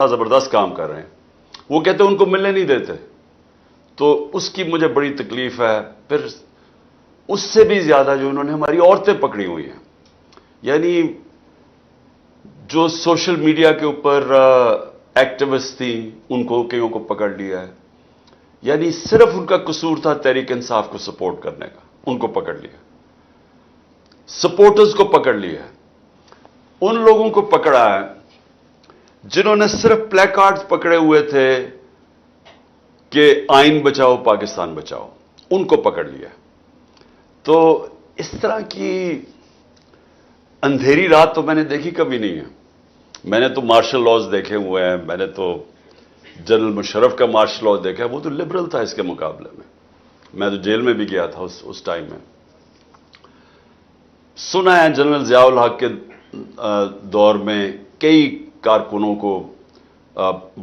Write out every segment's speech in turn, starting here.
زبردست کام کر رہے ہیں. وہ کہتے ہیں ان کو ملنے نہیں دیتے, تو اس کی مجھے بڑی تکلیف ہے. پھر اس سے بھی زیادہ جو انہوں نے ہماری عورتیں پکڑی ہوئی ہیں, یعنی جو سوشل میڈیا کے اوپر ایکٹیوسٹ تھیں ان کو کئیوں کو پکڑ لیا ہے. یعنی صرف ان کا قصور تھا تحریک انصاف کو سپورٹ کرنے کا, ان کو پکڑ لیا. سپورٹرز کو پکڑ لیا. ان لوگوں کو پکڑا ہے جنہوں نے صرف پلے کارڈز پکڑے ہوئے تھے کہ آئین بچاؤ پاکستان بچاؤ, ان کو پکڑ لیا. تو اس طرح کی اندھیری رات تو میں نے دیکھی کبھی نہیں ہے. میں نے تو مارشل لاز دیکھے ہوئے ہیں, میں نے تو جنرل مشرف کا مارشل لاء دیکھا, وہ تو لبرل تھا اس کے مقابلے میں. میں تو جیل میں بھی گیا تھا اس ٹائم میں. سنا ہے جنرل ضیاء الحق کے دور میں کئی کارکنوں کو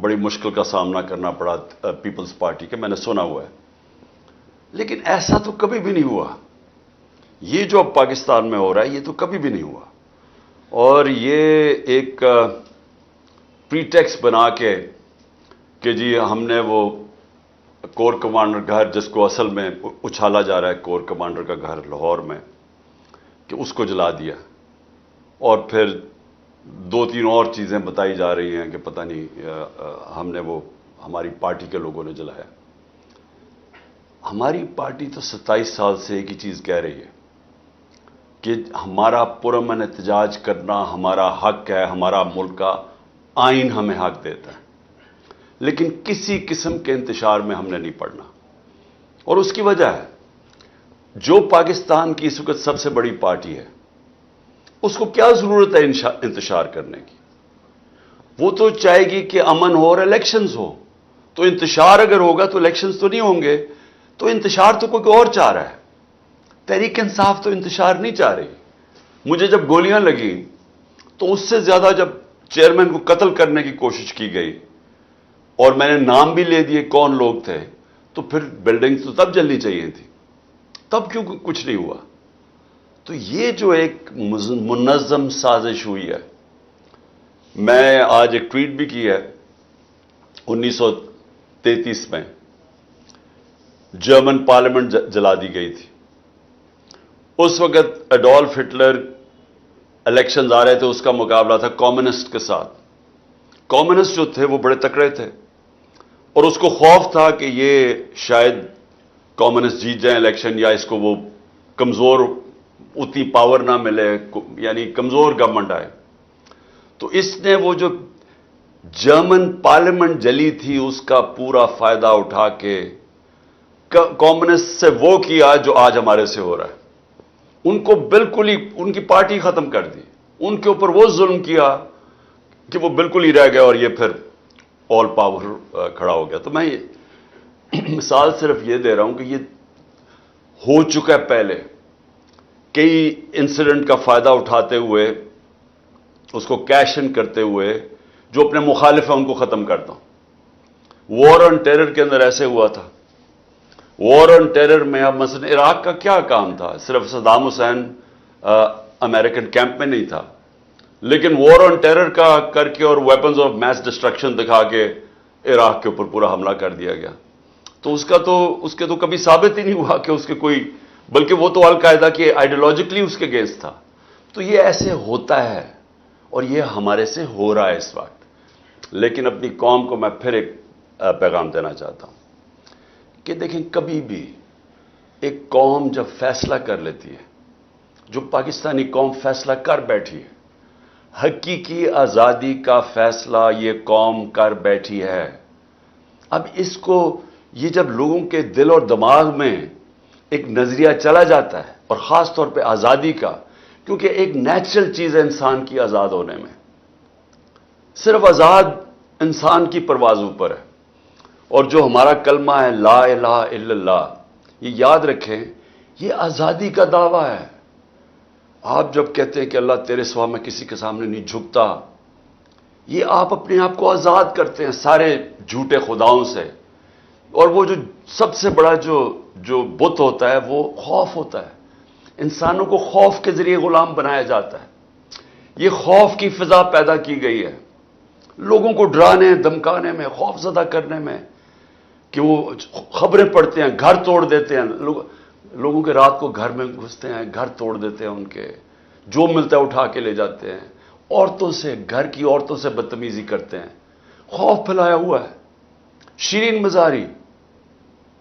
بڑی مشکل کا سامنا کرنا پڑا پیپلز پارٹی کے, میں نے سنا ہوا ہے. لیکن ایسا تو کبھی بھی نہیں ہوا. یہ جو اب پاکستان میں ہو رہا ہے یہ تو کبھی بھی نہیں ہوا. اور یہ ایک پریٹیکس بنا کے کہ جی ہم نے وہ کور کمانڈر گھر, جس کو اصل میں اچھالا جا رہا ہے کور کمانڈر کا گھر لاہور میں, کہ اس کو جلا دیا. اور پھر 2-3 اور چیزیں بتائی جا رہی ہیں کہ پتہ نہیں ہم نے وہ ہماری پارٹی کے لوگوں نے جلایا. ہماری پارٹی تو 27 سال سے ایک ہی چیز کہہ رہی ہے کہ ہمارا پرامن احتجاج کرنا ہمارا حق ہے, ہمارا ملک کا آئین ہمیں حق دیتا ہے. لیکن کسی قسم کے انتشار میں ہم نے نہیں پڑنا. اور اس کی وجہ ہے جو پاکستان کی اس وقت سب سے بڑی پارٹی ہے, اس کو کیا ضرورت ہے انتشار کرنے کی؟ وہ تو چاہے گی کہ امن ہو اور الیکشنز ہو. تو انتشار اگر ہوگا تو الیکشنز تو نہیں ہوں گے. تو انتشار تو کوئی اور چاہ رہا ہے. تحریک انصاف تو انتشار نہیں چاہ رہی. مجھے جب گولیاں لگیں تو اس سے زیادہ جب چیئرمین کو قتل کرنے کی کوشش کی گئی اور میں نے نام بھی لے دیے کون لوگ تھے, تو پھر بلڈنگ تو تب جلنی چاہیے تھی. تب کیوں کچھ نہیں ہوا؟ تو یہ جو ایک منظم سازش ہوئی ہے. میں آج ایک ٹویٹ بھی کی ہے. 1933 میں جرمن پارلیمنٹ جلا دی گئی تھی. اس وقت ایڈولف ہٹلر الیکشنز آ رہے تھے, اس کا مقابلہ تھا کمیونسٹ کے ساتھ. کمیونسٹ جو تھے وہ بڑے تکڑے تھے اور اس کو خوف تھا کہ یہ شاید کمیونسٹ جیت جائیں الیکشن, یا اس کو وہ کمزور اتنی پاور نہ ملے, یعنی کمزور گورنمنٹ آئے. تو اس نے وہ جو جرمن پارلیمنٹ جلی تھی اس کا پورا فائدہ اٹھا کے کمیونسٹ سے وہ کیا جو آج ہمارے سے ہو رہا ہے. ان کو بالکل ہی ان کی پارٹی ختم کر دی. ان کے اوپر وہ ظلم کیا کہ وہ بالکل ہی رہ گیا اور یہ پھر آل پاور کھڑا ہو گیا. تو میں مثال صرف یہ دے رہا ہوں کہ یہ ہو چکا ہے پہلے. کئی انسیڈنٹ کا فائدہ اٹھاتے ہوئے, اس کو کیش ان کرتے ہوئے جو اپنے مخالف ہیں ان کو ختم کرتا ہوں. وار آن ٹیرر کے اندر ایسے ہوا تھا. وار آن ٹیرر میں اب مثلا عراق کا کیا کام تھا؟ صرف صدام حسین امریکن کیمپ میں نہیں تھا, لیکن وار آن ٹیرر کا کر کے اور ویپنز آف میس ڈسٹرکشن دکھا کے عراق کے اوپر پورا حملہ کر دیا گیا. تو اس کے تو کبھی ثابت ہی نہیں ہوا کہ اس کے کوئی, بلکہ وہ تو القاعدہ کے آئیڈیالوجیکلی اس کے اگینسٹ تھا. تو یہ ایسے ہوتا ہے اور یہ ہمارے سے ہو رہا ہے اس وقت. لیکن اپنی قوم کو میں پھر ایک پیغام دینا چاہتا ہوں کہ دیکھیں, کبھی بھی ایک قوم جب فیصلہ کر لیتی ہے, جو پاکستانی قوم فیصلہ کر بیٹھی ہے, حقیقی آزادی کا فیصلہ یہ قوم کر بیٹھی ہے. اب اس کو یہ جب لوگوں کے دل اور دماغ میں ایک نظریہ چلا جاتا ہے, اور خاص طور پہ آزادی کا, کیونکہ ایک نیچرل چیز ہے انسان کی آزاد ہونے میں, صرف آزاد انسان کی پرواز اوپر ہے. اور جو ہمارا کلمہ ہے لا الہ الا اللہ, یہ یاد رکھیں, یہ آزادی کا دعویٰ ہے. آپ جب کہتے ہیں کہ اللہ تیرے سوا میں کسی کے سامنے نہیں جھکتا, یہ آپ اپنے آپ کو آزاد کرتے ہیں سارے جھوٹے خداؤں سے. اور وہ جو سب سے بڑا جو بت ہوتا ہے وہ خوف ہوتا ہے. انسانوں کو خوف کے ذریعے غلام بنایا جاتا ہے. یہ خوف کی فضا پیدا کی گئی ہے. لوگوں کو ڈرانے دمکانے میں، خوف زدہ کرنے میں، کہ وہ خبریں پڑھتے ہیں، گھر توڑ دیتے ہیں، لوگوں کے رات کو گھر میں گھستے ہیں، گھر توڑ دیتے ہیں، ان کے جو ملتا ہے اٹھا کے لے جاتے ہیں، عورتوں سے، گھر کی عورتوں سے بدتمیزی کرتے ہیں، خوف پھیلایا ہوا ہے. شیرین مزاری،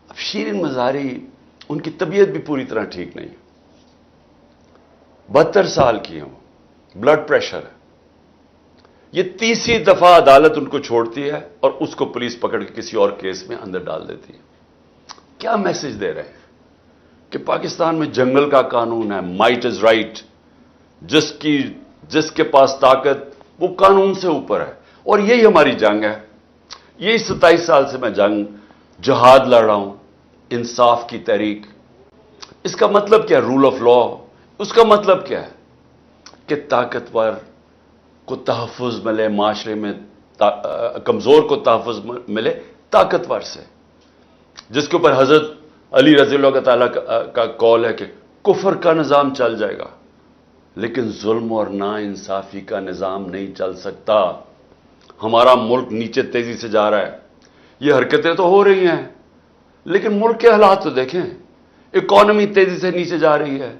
اب شیرین مزاری ان کی طبیعت بھی پوری طرح ٹھیک نہیں ہے، 72 سال کی ہیں، بلڈ پریشر ہے. یہ تیسری دفعہ عدالت ان کو چھوڑتی ہے اور اس کو پولیس پکڑ کے کسی اور کیس میں اندر ڈال دیتی ہے. کیا میسج دے رہے ہیں کہ پاکستان میں جنگل کا قانون ہے، مائٹ از رائٹ، جس کے پاس طاقت وہ قانون سے اوپر ہے. اور یہی ہماری جنگ ہے. یہی 27 سال سے میں جہاد لڑ رہا ہوں، انصاف کی تحریک. اس کا مطلب کیا ہے؟ Role of law. اس کا مطلب کیا ہے کہ طاقتور کو تحفظ ملے معاشرے میں، کمزور کو تحفظ ملے طاقتور سے. جس کے اوپر حضرت علی رضی اللہ تعالیٰ کا قول ہے کہ کفر کا نظام چل جائے گا لیکن ظلم اور نا انصافی کا نظام نہیں چل سکتا. ہمارا ملک نیچے تیزی سے جا رہا ہے. یہ حرکتیں تو ہو رہی ہیں لیکن ملک کے حالات تو دیکھیں. اکانومی تیزی سے نیچے جا رہی ہے.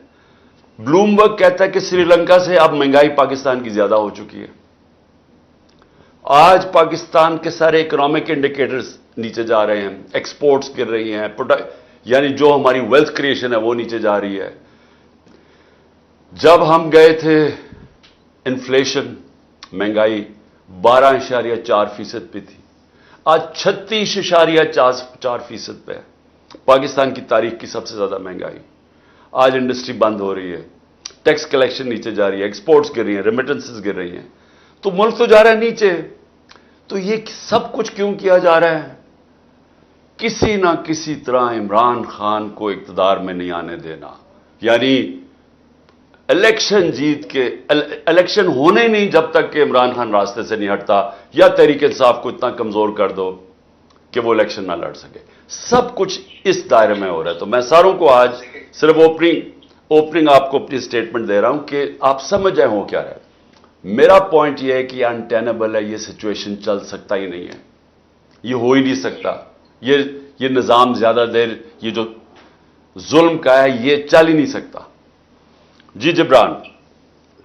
بلومبرگ کہتا ہے کہ سری لنکا سے اب مہنگائی پاکستان کی زیادہ ہو چکی ہے. آج پاکستان کے سارے اکنامک انڈیکیٹرز نیچے جا رہے ہیں، ایکسپورٹس گر رہی ہیں، یعنی جو ہماری ویلتھ کریشن ہے وہ نیچے جا رہی ہے. جب ہم گئے تھے انفلیشن، مہنگائی 12.4% پہ تھی، آج 36.4% پہ ہے. پاکستان کی تاریخ کی سب سے زیادہ مہنگائی. آج انڈسٹری بند ہو رہی ہے، ٹیکس کلیکشن نیچے جا رہی ہے، ایکسپورٹس گر رہی ہیں، ریمیٹنسز گر رہی ہیں، تو ملک تو جا رہا ہے نیچے. تو یہ سب کچھ کیوں کیا جا رہا ہے؟ کسی نہ کسی طرح عمران خان کو اقتدار میں نہیں آنے دینا. یعنی الیکشن ہونے نہیں جب تک کہ عمران خان راستے سے نہیں ہٹتا، یا تحریک انصاف کو اتنا کمزور کر دو کہ وہ الیکشن نہ لڑ سکے. سب کچھ اس دائرے میں ہو رہا ہے. تو میں ساروں کو آج صرف اوپننگ آپ کو اپنی اسٹیٹمنٹ دے رہا ہوں کہ آپ سمجھ جائیں ہو کیا رہا ہے. میرا پوائنٹ یہ ہے کہ انٹینیبل ہے، یہ سچویشن چل سکتا ہی نہیں ہے، یہ ہو ہی نہیں سکتا. یہ نظام زیادہ دیر، یہ جو ظلم کا ہے یہ چل ہی نہیں سکتا. جی جبران.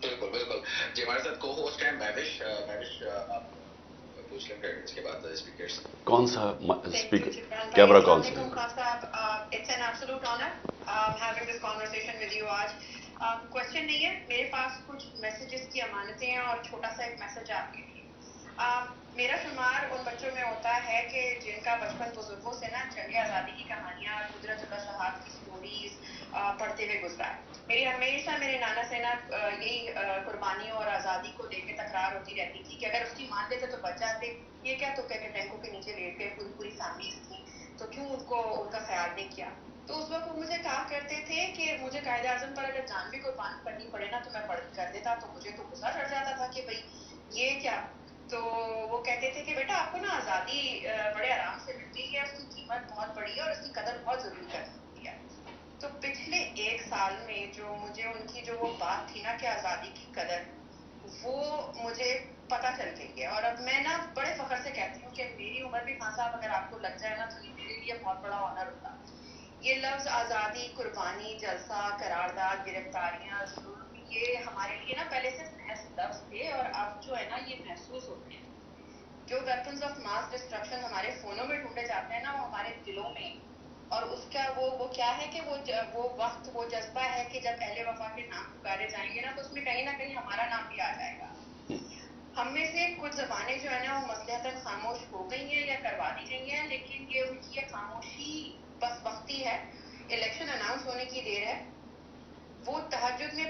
بالکل بالکل. جی ہمارے ساتھ کو ہوسٹ ہیں مہوش. آپ پوچھ لیں پھر اس کے بعد اسپیکر سے. کون سا اسپیکر؟ کیمرہ کون سا؟ It's an absolute honour having this conversation with you. آج کوشچن نہیں ہے میرے پاس، کچھ میسیجز کی امانتیں ہیں اور چھوٹا سا ایک میسج آپ کے لیے. میرا شمار ان بچوں میں ہوتا ہے کہ جن کا بچپن بزرگوں سے نا جنگ آزادی کی کہانیاں، قدرت اللہ شہاد کی سٹوریز پڑھتے ہوئے گزرا ہے. میری ہمیشہ میرے نانا سے نا یہی قربانیوں اور آزادی کو دیکھ کے تکرار ہوتی رہتی تھی کہ اگر اس کی مان لیتے تو بچ جاتے. یہ کیا تو کہ ٹینکوں کے نیچے لیٹ گئے، پوری فیملیز تھی تو کیوں ان کا خیال نہیں کیا. تو اس وقت وہ مجھے کہا کرتے تھے کہ مجھے قائد اعظم پر اگر جان بھی قربان کرنی پڑے نا تو میں کر دیتا. تو مجھے تو غصہ چڑھ جاتا تھا کہ بھائی یہ کیا. تو وہ کہتے تھے کہ بیٹا آپ کو نا آزادی بڑے آرام سے ملتی ہے، اس کی قیمت بہت بڑی ہے اور اس کی قدر بہت ضروری کر سکتی ہے. تو پچھلے 1 سال میں جو مجھے ان کی جو وہ بات تھی نا کہ آزادی کی قدر، وہ مجھے پتہ چل گئی ہے. اور اب میں نا بڑے فخر سے کہتی ہوں کہ میری عمر بھی خان صاحب اگر آپ کو لگ جائے نا تو یہ میرے لیے بہت بڑا آنر ہوتا. یہ لفظ آزادی، قربانی، جلسہ، قرارداد، گرفتاریاں، ظلم، یہ ہمارے لیے نا پہلے سے محض لفظ تھے اور اب جو ہے نا یہ محسوس ہوتے ہیں. جو ویپنز آف ماس ڈسٹرکشن ہمارے فونوں میں ڈھونڈے جاتے ہیں نا وہ ہمارے دلوں میں. اور اس کا وہ کیا ہے کہ وہ وقت، وہ جذبہ ہے کہ جب اہل وفا کے نام پکارے جائیں گے نا تو اس میں کہیں نہ کہیں ہمارا نام بھی آ جائے گا. ہم میں سے کچھ زبانیں جو ہے نا وہ مصلحتاً خاموش ہو گئی ہیں یا کروا دی گئی ہیں، لیکن یہ ان کی خاموشی بس وقتی ہے. الیکشن اناؤنس ہونے کی دیر ہے. وہ تہجد میں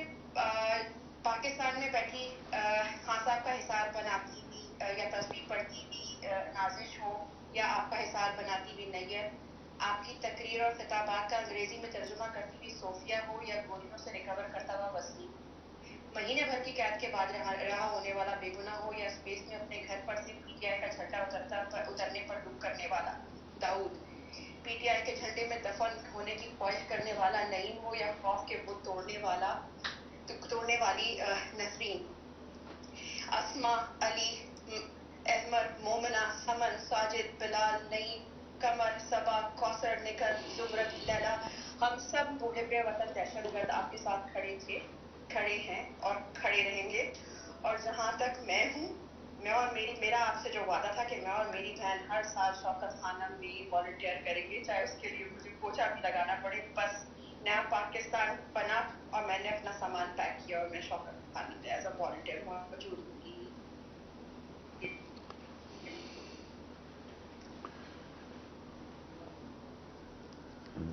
پاکستان میں بیٹھی خان صاحب کا حصار بناتی ہوئی یا تصویر پڑھتی ہوئی نازش ہو، یا آپ کا حصار بناتی ہوئی نیت، آپ کی تقریر اور خطابات کا انگریزی میں ترجمہ کرتی ہوئی صوفیہ ہو، یا گولیوں سے ریکور کرتا ہوا وسیم، مہینے بھر کی قید کے بعد رہا ہونے والا بے گناہ ہو، یا اسپیس میں اپنے گھر پر سے پی ٹی آئی کا جھنڈا اترنے پر دکھ کرنے والا داؤد، پی ٹی آئی کے جھنڈے میں دفن ہونے کی خواہش کرنے والا نعیم ہو، یا خوف کے بت توڑنے والی نسرین، اسما، علی، احمد مومنہ سمن ساجد بلال نعیم قمر صبا کوثر نکھر زمرت لیلا، ہم سب محب وطن دہشت گرد آپ کے ساتھ کھڑے تھے، کھڑے ہیں اور کھڑے رہیں گے. اور جہاں تک میں ہوں، میں اور میرا آپ سے جو وعدہ تھا کہ میں اور میری بہن ہر سال شوکت خانم میں والنٹیئر کریں گے، چاہے اس کے لیے مجھے پوچھا بھی لگانا پڑے. بس نیا پاکستان بنا اور میں نے اپنا سامان پیک کیا اور میں شوکت خانم میں ایز اے والنٹیئر موجود ہوں گی.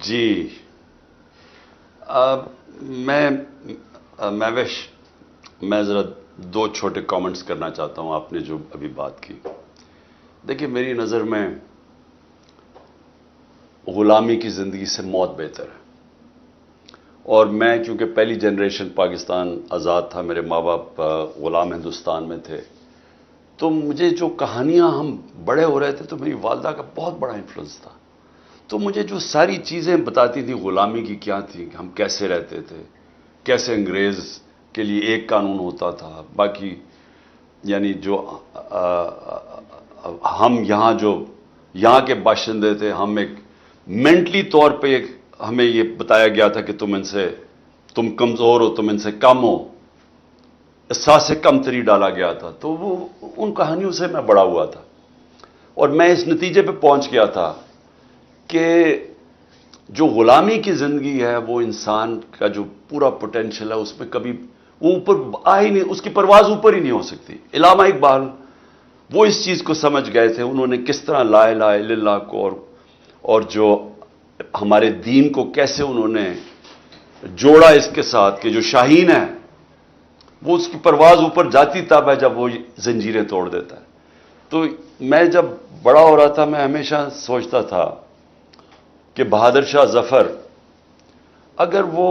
جی میں ذرا دو چھوٹے کامنٹس کرنا چاہتا ہوں آپ نے جو ابھی بات کی. دیکھیے میری نظر میں غلامی کی زندگی سے موت بہتر ہے. اور میں چونکہ پہلی جنریشن پاکستان آزاد تھا، میرے ماں باپ غلام ہندوستان میں تھے، تو مجھے جو کہانیاں ہم بڑے ہو رہے تھے تو میری والدہ کا بہت بڑا انفلوئنس تھا. تو مجھے جو ساری چیزیں بتاتی تھی غلامی کی کیا تھی، ہم کیسے رہتے تھے، کیسے انگریز کے لیے ایک قانون ہوتا تھا، باقی یعنی جو ہم یہاں کے باشندے تھے، ہم ایک مینٹلی طور پہ ہمیں یہ بتایا گیا تھا کہ تم کمزور ہو، تم ان سے کم ہو، احساس سے کم تری ڈالا گیا تھا. تو وہ ان کہانیوں سے میں بڑا ہوا تھا اور میں اس نتیجے پہ پہنچ گیا تھا کہ جو غلامی کی زندگی ہے وہ انسان کا جو پورا پوٹینشیل ہے اس میں کبھی وہ اوپر آ ہی نہیں، اس کی پرواز اوپر ہی نہیں ہو سکتی. علامہ اقبال وہ اس چیز کو سمجھ گئے تھے، انہوں نے کس طرح لا الہ الا اللہ کو اور جو ہمارے دین کو کیسے انہوں نے جوڑا اس کے ساتھ کہ جو شاہین ہے وہ اس کی پرواز اوپر جاتی تب ہے جب وہ زنجیریں توڑ دیتا ہے. تو میں جب بڑا ہو رہا تھا میں ہمیشہ سوچتا تھا کہ بہادر شاہ ظفر اگر وہ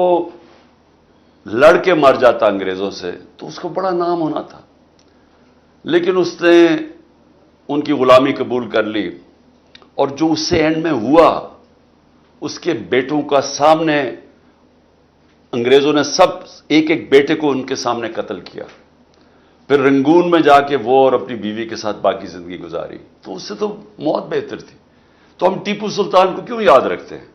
لڑ کے مر جاتا انگریزوں سے تو اس کو بڑا نام ہونا تھا، لیکن اس نے ان کی غلامی قبول کر لی اور جو اس سے اینڈ میں ہوا، اس کے بیٹوں کا سامنے انگریزوں نے سب ایک ایک بیٹے کو ان کے سامنے قتل کیا. پھر رنگون میں جا کے وہ اور اپنی بیوی کے ساتھ باقی زندگی گزاری. تو اس سے تو موت بہتر تھی. تو ہم ٹیپو سلطان کو کیوں یاد رکھتے ہیں؟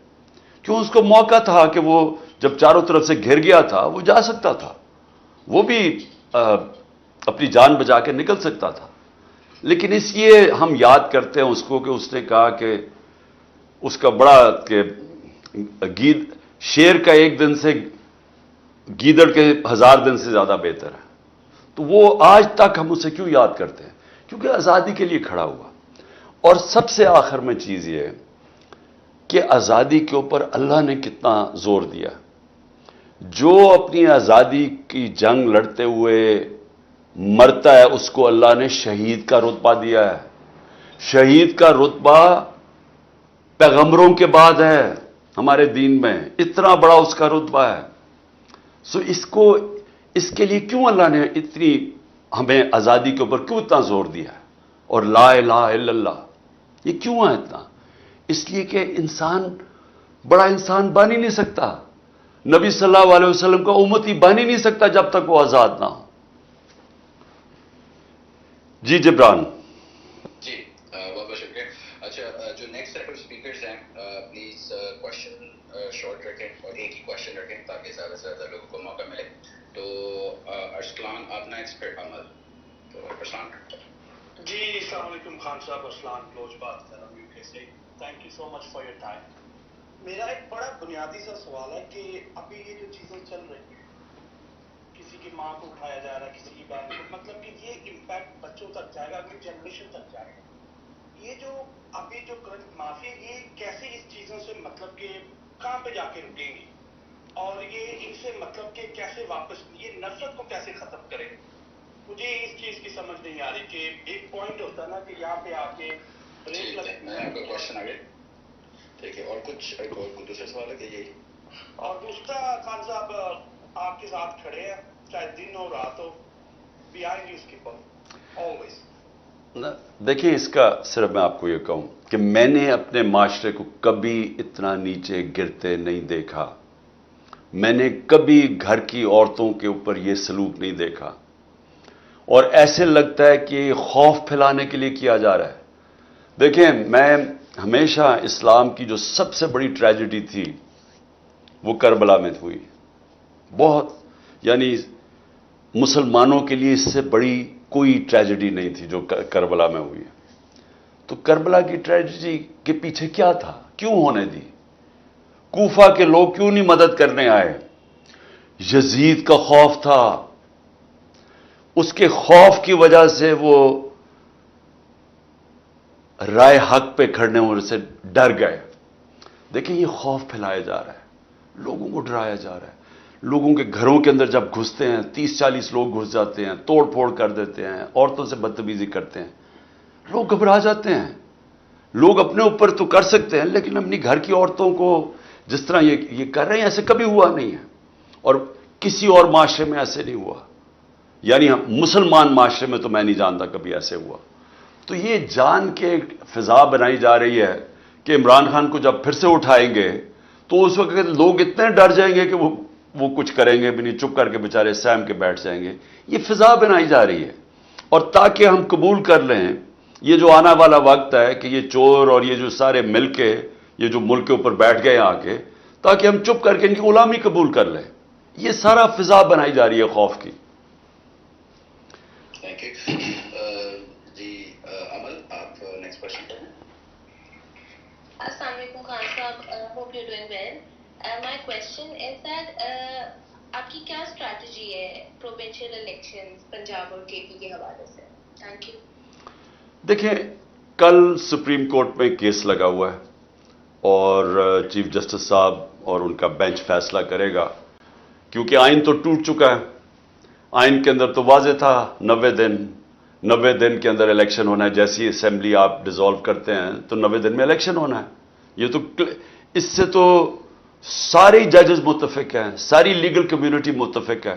کیوں اس کو موقع تھا کہ وہ جب چاروں طرف سے گھر گیا تھا وہ جا سکتا تھا، وہ بھی اپنی جان بچا کے نکل سکتا تھا. لیکن اس لیے ہم یاد کرتے ہیں اس کو کہ اس نے کہا کہ اس کا بڑا کہ شیر کا ایک دن سے گیدڑ کے 1000 دن سے زیادہ بہتر ہے. تو وہ آج تک ہم اسے کیوں یاد کرتے ہیں؟ کیونکہ آزادی کے لیے کھڑا ہوا. اور سب سے آخر میں چیز یہ ہے کہ آزادی کے اوپر اللہ نے کتنا زور دیا. جو اپنی آزادی کی جنگ لڑتے ہوئے مرتا ہے اس کو اللہ نے شہید کا رتبہ دیا ہے. شہید کا رتبہ پیغمبروں کے بعد ہے ہمارے دین میں، اتنا بڑا اس کا رتبہ ہے. سو اس کے لیے کیوں اللہ نے اتنی ہمیں آزادی کے اوپر کیوں اتنا زور دیا ہے؟ اور لا الہ الا اللہ یہ کیوں ہے اتنا؟ اس لیے کہ انسان بڑا انسان بن ہی نہیں سکتا، نبی صلی اللہ علیہ وسلم کا امتی بن ہی نہیں سکتا جب تک وہ آزاد نہ ہو. جی جبران. جی بہت بہت شکریہ. اچھا جو نیکسٹ سیٹ آف اسپیکرز ہیں پلیز کوشچن شارٹ رکھیں اور ایک ہی کوشچن رکھیں تاکہ زیادہ سے زیادہ لوگوں کو موقع ملے. تو ارسلان آپ نیکسٹ عمل. تو ارسلان. جی السلام علیکم خان صاحب، ارسلان بلوچ بات کر رہا ہوں UK سے. Thank you so much for your time. میرا ایک بڑا بنیادی سا سوال ہے کہ ابھی یہ جو چیزیں چل رہی ہیں، کسی کی ماں کو اٹھایا جا رہا ہے، کسی کی بہن کو، مطلب کہ یہ امپیکٹ بچوں تک جائے گا، اگلی جنریشن تک جائے گا. یہ جو ابھی جو کرنٹ مافیا یہ کیسے اس چیزوں سے مطلب کہ کہاں پہ جا کے رکیں گی اور یہ ان سے مطلب کہ کیسے واپس یہ نفرت کو کیسے ختم کرے؟ مجھے اس چیز کی سمجھ نہیں آ رہی کہ ایک پوائنٹ ہوتا ہے نا کہ یہاں پہ آ کے بریک لگے. میں آپ کا کوشچن آگے ٹھیک ہے. اور کچھ دوسرے سوال ہے کہ یہی؟ اور دوسرا خان صاحب آپ کے ساتھ کھڑے ہیں چاہے دن ہو رات ہو، بیہائنڈ یو اسکیپر آلویز. دیکھیں اس کا صرف میں آپ کو یہ کہوں کہ میں نے اپنے معاشرے کو کبھی اتنا نیچے گرتے نہیں دیکھا. میں نے کبھی گھر کی عورتوں کے اوپر یہ سلوک نہیں دیکھا. اور ایسے لگتا ہے کہ خوف پھیلانے کے لیے کیا جا رہا ہے. دیکھیں، میں ہمیشہ اسلام کی جو سب سے بڑی ٹریجڈی تھی وہ کربلا میں ہوئی. بہت، یعنی مسلمانوں کے لیے اس سے بڑی کوئی ٹریجڈی نہیں تھی جو کربلا میں ہوئی. تو کربلا کی ٹریجڈی کے پیچھے کیا تھا؟ کیوں ہونے دی؟ کوفہ کے لوگ کیوں نہیں مدد کرنے آئے؟ یزید کا خوف تھا. اس کے خوف کی وجہ سے وہ رائے حق پہ کھڑنے ہونے سے ڈر گئے. دیکھیں، یہ خوف پھیلایا جا رہا ہے، لوگوں کو ڈرایا جا رہا ہے. لوگوں کے گھروں کے اندر جب گھستے ہیں 30-40 لوگ گھس جاتے ہیں، توڑ پھوڑ کر دیتے ہیں، عورتوں سے بدتمیزی کرتے ہیں، لوگ گھبرا جاتے ہیں. لوگ اپنے اوپر تو کر سکتے ہیں لیکن اپنی گھر کی عورتوں کو جس طرح یہ کر رہے ہیں، ایسے کبھی ہوا نہیں ہے اور کسی اور معاشرے میں ایسے نہیں ہوا. یعنی مسلمان معاشرے میں تو میں نہیں جانتا کبھی ایسے ہوا. تو یہ جان کے فضا بنائی جا رہی ہے کہ عمران خان کو جب پھر سے اٹھائیں گے تو اس وقت لوگ اتنے ڈر جائیں گے کہ وہ کچھ کریں گے بھی نہیں، چپ کر کے بیچارے سہم کے بیٹھ جائیں گے. یہ فضا بنائی جا رہی ہے. اور تاکہ ہم قبول کر لیں یہ جو آنا والا وقت ہے کہ یہ چور اور یہ جو سارے مل کے یہ جو ملک کے اوپر بیٹھ گئے آ کے، تاکہ ہم چپ کر کے ان کی غلامی قبول کر لیں. یہ سارا فضا بنائی جا رہی ہے خوف کی. Thank you. جی امل، آپ نیکسٹ کوشچن کریں. السلام علیکم خان صاحب، hope you doing well. My question is that آپ کی کیا اسٹریٹجی ہے پروونشل الیکشنز پنجاب اور کے پی کے حوالے سے؟ Thank you. دیکھیں، کل سپریم کورٹ میں کیس لگا ہوا ہے اور چیف جسٹس صاحب اور ان کا بینچ فیصلہ کرے گا، کیونکہ آئین تو ٹوٹ چکا ہے. آئین کے اندر تو واضح تھا 90 دن کے اندر الیکشن ہونا ہے. جیسی اسمبلی آپ ڈیزالو کرتے ہیں تو 90 دن میں الیکشن ہونا ہے. یہ تو اس سے تو سارے ججز متفق ہیں، ساری لیگل کمیونٹی متفق ہے.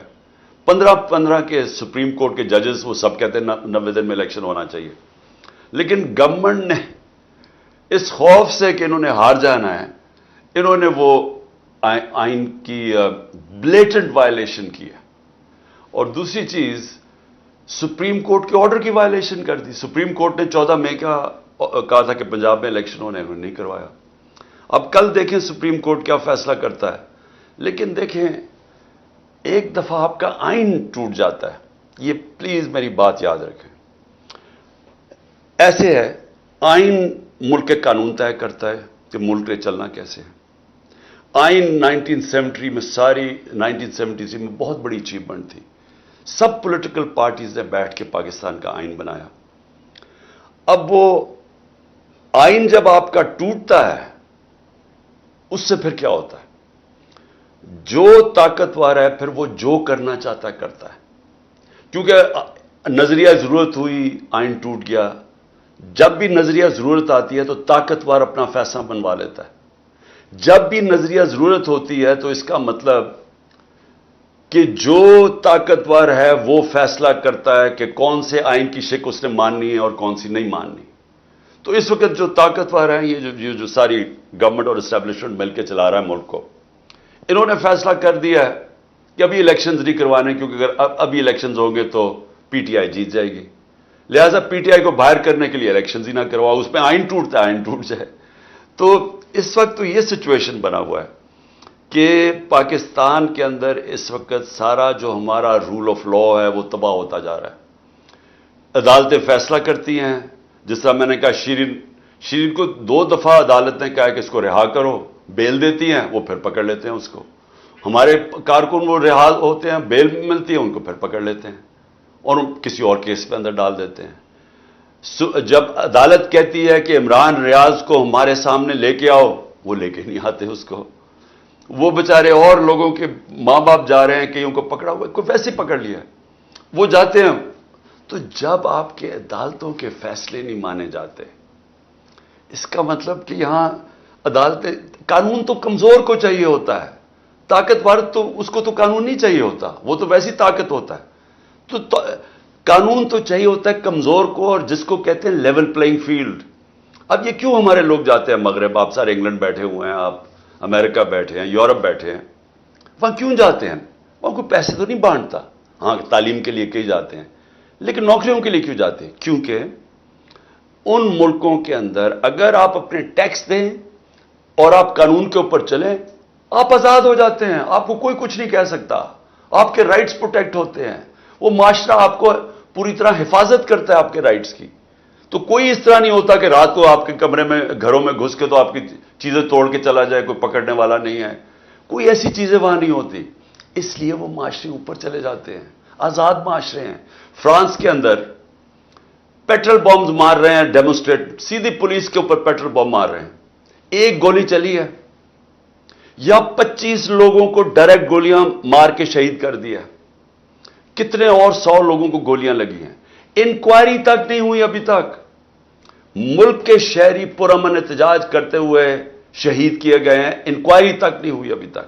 15 کے سپریم کورٹ کے ججز وہ سب کہتے ہیں 90 دن میں الیکشن ہونا چاہیے. لیکن گورنمنٹ نے اس خوف سے کہ انہوں نے ہار جانا ہے، انہوں نے وہ آئین کی بلیٹنٹ وائلیشن کی ہے. اور دوسری چیز، سپریم کورٹ کے آرڈر کی وائلیشن کر دی. سپریم کورٹ نے 14 مئی کا کہا تھا کہ پنجاب میں الیکشن ہونے، انہوں نے نہیں کروایا. اب کل دیکھیں سپریم کورٹ کیا فیصلہ کرتا ہے. لیکن دیکھیں، ایک دفعہ آپ کا آئین ٹوٹ جاتا ہے، یہ پلیز میری بات یاد رکھیں. ایسے ہے، آئین ملک کے قانون طے کرتا ہے کہ ملک نے چلنا کیسے ہے. آئین 1970 میں 1970 میں بہت بڑی اچیومنٹ تھی. سب پولیٹیکل پارٹیز نے بیٹھ کے پاکستان کا آئین بنایا. اب وہ آئین جب آپ کا ٹوٹتا ہے اس سے پھر کیا ہوتا ہے؟ جو طاقتور ہے پھر وہ جو کرنا چاہتا ہے کرتا ہے. کیونکہ نظریہ ضرورت ہوئی، آئین ٹوٹ گیا. جب بھی نظریہ ضرورت آتی ہے تو طاقتور اپنا فیصلہ بنوا لیتا ہے. جب بھی نظریہ ضرورت ہوتی ہے تو اس کا مطلب کہ جو طاقتور ہے وہ فیصلہ کرتا ہے کہ کون سے آئین کی شک اس نے ماننی ہے اور کون سی نہیں ماننی. تو اس وقت جو طاقتور ہیں، یہ جو ساری گورنمنٹ اور اسٹیبلشمنٹ مل کے چلا رہا ہے ملک کو، انہوں نے فیصلہ کر دیا ہے کہ ابھی الیکشنز نہیں کروانے، کیونکہ اگر ابھی الیکشنز ہوں گے تو پی ٹی آئی جیت جائے گی. لہٰذا پی ٹی آئی کو باہر کرنے کے لیے الیکشنز ہی نہ کرواؤ. اس میں آئین ٹوٹتا ہے، آئین ٹوٹ جائے. تو اس وقت تو یہ سچویشن بنا ہوا ہے کہ پاکستان کے اندر اس وقت سارا جو ہمارا رول آف لا ہے وہ تباہ ہوتا جا رہا ہے. عدالتیں فیصلہ کرتی ہیں، جس طرح میں نے کہا شیرین کو 2 دفعہ عدالت نے کہا کہ اس کو رہا کرو، بیل دیتی ہیں، وہ پھر پکڑ لیتے ہیں اس کو. ہمارے کارکن وہ رہا ہوتے ہیں، بیل ملتی ہے، ان کو پھر پکڑ لیتے ہیں اور کسی اور کیس پہ اندر ڈال دیتے ہیں. جب عدالت کہتی ہے کہ عمران ریاض کو ہمارے سامنے لے کے آؤ، وہ لے کے نہیں آتے اس کو. وہ بیچارے اور لوگوں کے ماں باپ جا رہے ہیں کہ ان کو پکڑا ہوا، کوئی ویسے پکڑ لیا، وہ جاتے ہیں. تو جب آپ کے عدالتوں کے فیصلے نہیں مانے جاتے، اس کا مطلب کہ یہاں عدالتیں، قانون تو کمزور کو چاہیے ہوتا ہے، طاقتور تو اس کو تو قانون نہیں چاہیے ہوتا، وہ تو ویسی طاقت ہوتا ہے. تو قانون تو چاہیے ہوتا ہے کمزور کو، اور جس کو کہتے ہیں لیول پلئنگ فیلڈ. اب یہ کیوں ہمارے لوگ جاتے ہیں مغرب؟ آپ سارے انگلینڈ بیٹھے ہوئے ہیں، آپ امریکہ بیٹھے ہیں، یورپ بیٹھے ہیں، وہاں کیوں جاتے ہیں؟ وہاں کوئی پیسے تو نہیں بانٹتا. ہاں تعلیم کے لیے کہیں جاتے ہیں، لیکن نوکریوں کے لیے کیوں جاتے ہیں؟ کیونکہ ان ملکوں کے اندر اگر آپ اپنے ٹیکس دیں اور آپ قانون کے اوپر چلیں، آپ آزاد ہو جاتے ہیں، آپ کو کوئی کچھ نہیں کہہ سکتا، آپ کے رائٹس پروٹیکٹ ہوتے ہیں، وہ معاشرہ آپ کو پوری طرح حفاظت کرتا ہے آپ کے رائٹس کی. تو کوئی اس طرح نہیں ہوتا کہ رات کو آپ کے کمرے میں گھروں میں گھس کے تو آپ کی چیزیں توڑ کے چلا جائے، کوئی پکڑنے والا نہیں ہے، کوئی ایسی چیزیں وہاں نہیں ہوتی. اس لیے وہ معاشرے اوپر چلے جاتے ہیں، آزاد معاشرے ہیں. فرانس کے اندر پیٹرول بمز مار رہے ہیں ڈیمونسٹریٹ، سیدھی پولیس کے اوپر پیٹرول بم مار رہے ہیں، ایک گولی چلی ہے، یا 25 لوگوں کو ڈائریکٹ گولیاں مار کے شہید کر دیا، کتنے اور 100 لوگوں کو گولیاں لگی ہیں. انکوائری تک نہیں ہوئی ابھی تک. ملک کے شہری پرامن احتجاج کرتے ہوئے شہید کیے گئے ہیں، انکوائری تک نہیں ہوئی ابھی تک.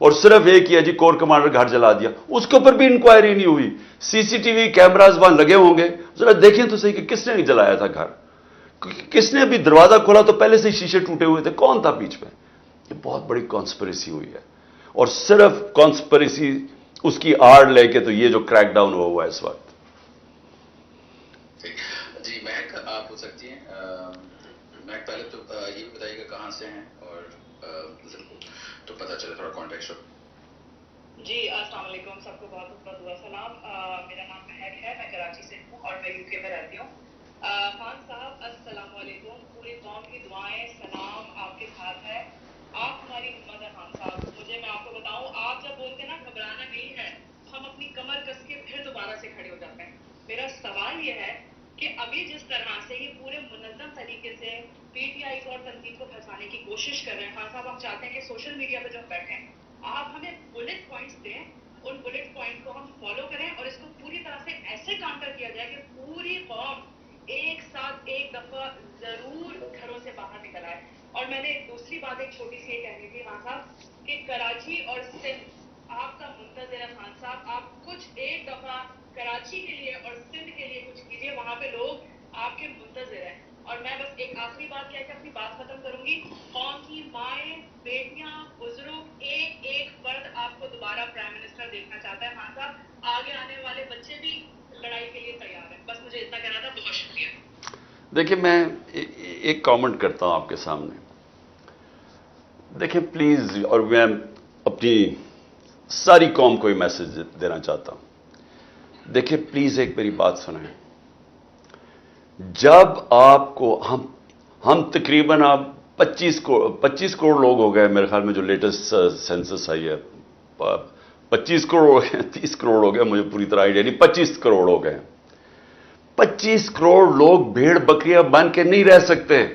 اور صرف ایک ہی ہے جی، کور کمانڈر گھر جلا دیا، اس کے اوپر بھی انکوائری نہیں ہوئی. سی سی ٹی وی کیمراز وہاں لگے ہوں گے، ذرا دیکھیں تو صحیح کہ کس نے جلایا تھا گھر، کس نے ابھی دروازہ کھولا تو پہلے سے ہی شیشے ٹوٹے ہوئے تھے، کون تھا بیچ میں. یہ بہت بڑی کانسپریسی ہوئی ہے، اور صرف کانسپریسی اس کی آڑ لے کے تو یہ جو کریک ڈاؤن ہوا ہے اس وقت. جی مہک آپ پوچھ سکتی ہیں. مہک پہلے تو یہ بھی بتائیے گا کہاں سے ہیں اور تو پتہ چلے تھوڑا کانٹیکسٹ. جی السلام علیکم، سب کو بہت بہت دعا سلام. میرا نام مہک ہے، میں کراچی سے ہوں اور میں UK میں رہتی ہوں. خان صاحب السلام علیکم، پوری قوم کی دعائیں سلام آپ کے ساتھ ہے. آپ ہماری ہمت ہے خان صاحب. میں آپ کو بتاؤں، آپ جب بولتے ہیں نا گھبرانا نہیں ہے، ہم اپنی کمر کس کے پھر دوبارہ سے کھڑے ہو جاتے ہیں. میرا سوال یہ ہے کہ ابھی جس طرح سے یہ پورے منظم طریقے سے PTIs اور تنقید کو پھنسانے کی کوشش کر رہے ہیں، خان صاحب ہم چاہتے ہیں کہ سوشل میڈیا پہ جب بیٹھیں آپ ہمیں بلٹ پوائنٹس دیں، ان بلٹ پوائنٹ کو ہم فالو کریں اور اس کو پوری طرح سے ایسے کاؤنٹر کیا جائے کہ پوری قوم ایک ساتھ ایک دفعہ ضرور گھروں سے باہر نکل آئے. اور میں نے دوسری بات ایک چھوٹی سی یہ کہنی تھی خان صاحب کہ کراچی اور سندھ آپ کا منتظر ہے. خان صاحب آپ کچھ ایک دفعہ کراچی کے لیے اور سندھ کے لیے کچھ کیجیے، وہاں پہ لوگ آپ کے منتظر ہیں. اور میں بس ایک آخری بات کہہ کے اپنی بات ختم کروں گی. قوم کی مائیں، بیٹیاں، بزرگ، ایک ایک فرد آپ کو دوبارہ پرائم منسٹر دیکھنا چاہتا ہے. خان صاحب آگے آنے والے بچے بھی لڑائی کے لیے تیار ہیں. بس مجھے اتنا کہنا تھا. بہت شکریہ. دیکھیں میں ایک کامنٹ کرتا ہوں آپ کے سامنے. دیکھیں پلیز، اور میں اپنی ساری قوم کو یہ میسج دینا چاہتا ہوں. دیکھیں پلیز ایک میری بات سنیں. جب آپ کو ہم تقریباً آپ 25 کروڑ لوگ ہو گئے میرے خیال میں، جو لیٹسٹ سینسس آئی ہے 25 کروڑ ہو گئے، 30 کروڑ ہو گئے، مجھے پوری طرح آئیڈیا نہیں، 25 کروڑ ہو گئے. 25 کروڑ لوگ بھیڑ بکریاں بن کے نہیں رہ سکتے.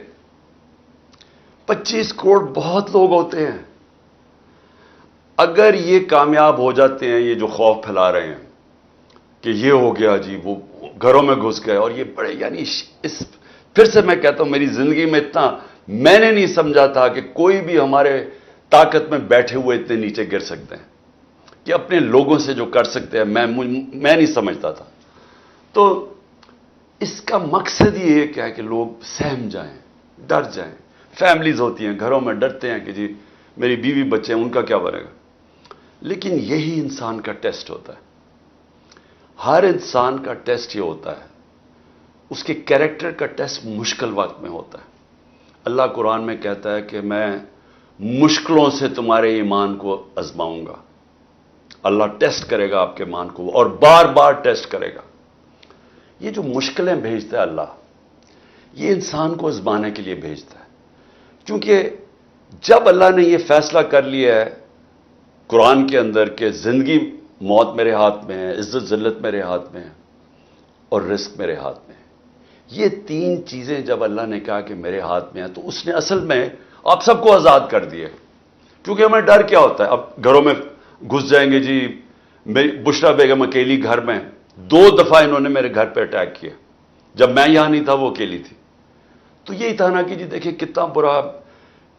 25 کروڑ بہت لوگ ہوتے ہیں. اگر یہ کامیاب ہو جاتے ہیں، یہ جو خوف پھیلا رہے ہیں کہ یہ ہو گیا جی، وہ گھروں میں گھس گئے، اور یہ بڑے یعنی پھر سے میں کہتا ہوں میری زندگی میں اتنا میں نے نہیں سمجھا تھا کہ کوئی بھی ہمارے طاقت میں بیٹھے ہوئے اتنے نیچے گر سکتے ہیں کہ اپنے لوگوں سے جو کر سکتے ہیں. میں نہیں سمجھتا تھا. تو اس کا مقصد یہ ہے کیا کہ لوگ سہم جائیں، ڈر جائیں. فیملیز ہوتی ہیں گھروں میں ڈرتے ہیں کہ جی میری بیوی بچے ہیں، ان کا کیا بنے گا. لیکن یہی انسان کا ٹیسٹ ہوتا ہے. ہر انسان کا ٹیسٹ یہ ہوتا ہے، اس کے کیریکٹر کا ٹیسٹ مشکل وقت میں ہوتا ہے. اللہ قرآن میں کہتا ہے کہ میں مشکلوں سے تمہارے ایمان کو آزماؤں گا. اللہ ٹیسٹ کرے گا آپ کے ایمان کو، اور بار بار ٹیسٹ کرے گا. یہ جو مشکلیں بھیجتا ہے اللہ، یہ انسان کو آزمانے کے لیے بھیجتا ہے. کیونکہ جب اللہ نے یہ فیصلہ کر لیا ہے قرآن کے اندر کہ زندگی موت میرے ہاتھ میں ہے، عزت ذلت میرے ہاتھ میں ہے، اور رزق میرے ہاتھ میں ہے، یہ 3 چیزیں جب اللہ نے کہا کہ میرے ہاتھ میں ہے، تو اس نے اصل میں آپ سب کو آزاد کر دیے. کیونکہ ہمیں ڈر کیا ہوتا ہے، اب گھروں میں گھس جائیں گے جی. میری بشرا بیگم اکیلی گھر میں، 2 دفعہ انہوں نے میرے گھر پہ اٹیک کیا. جب میں یہاں نہیں تھا وہ اکیلی تھی. تو یہی تھا نا کہ جی دیکھیں کتنا برا،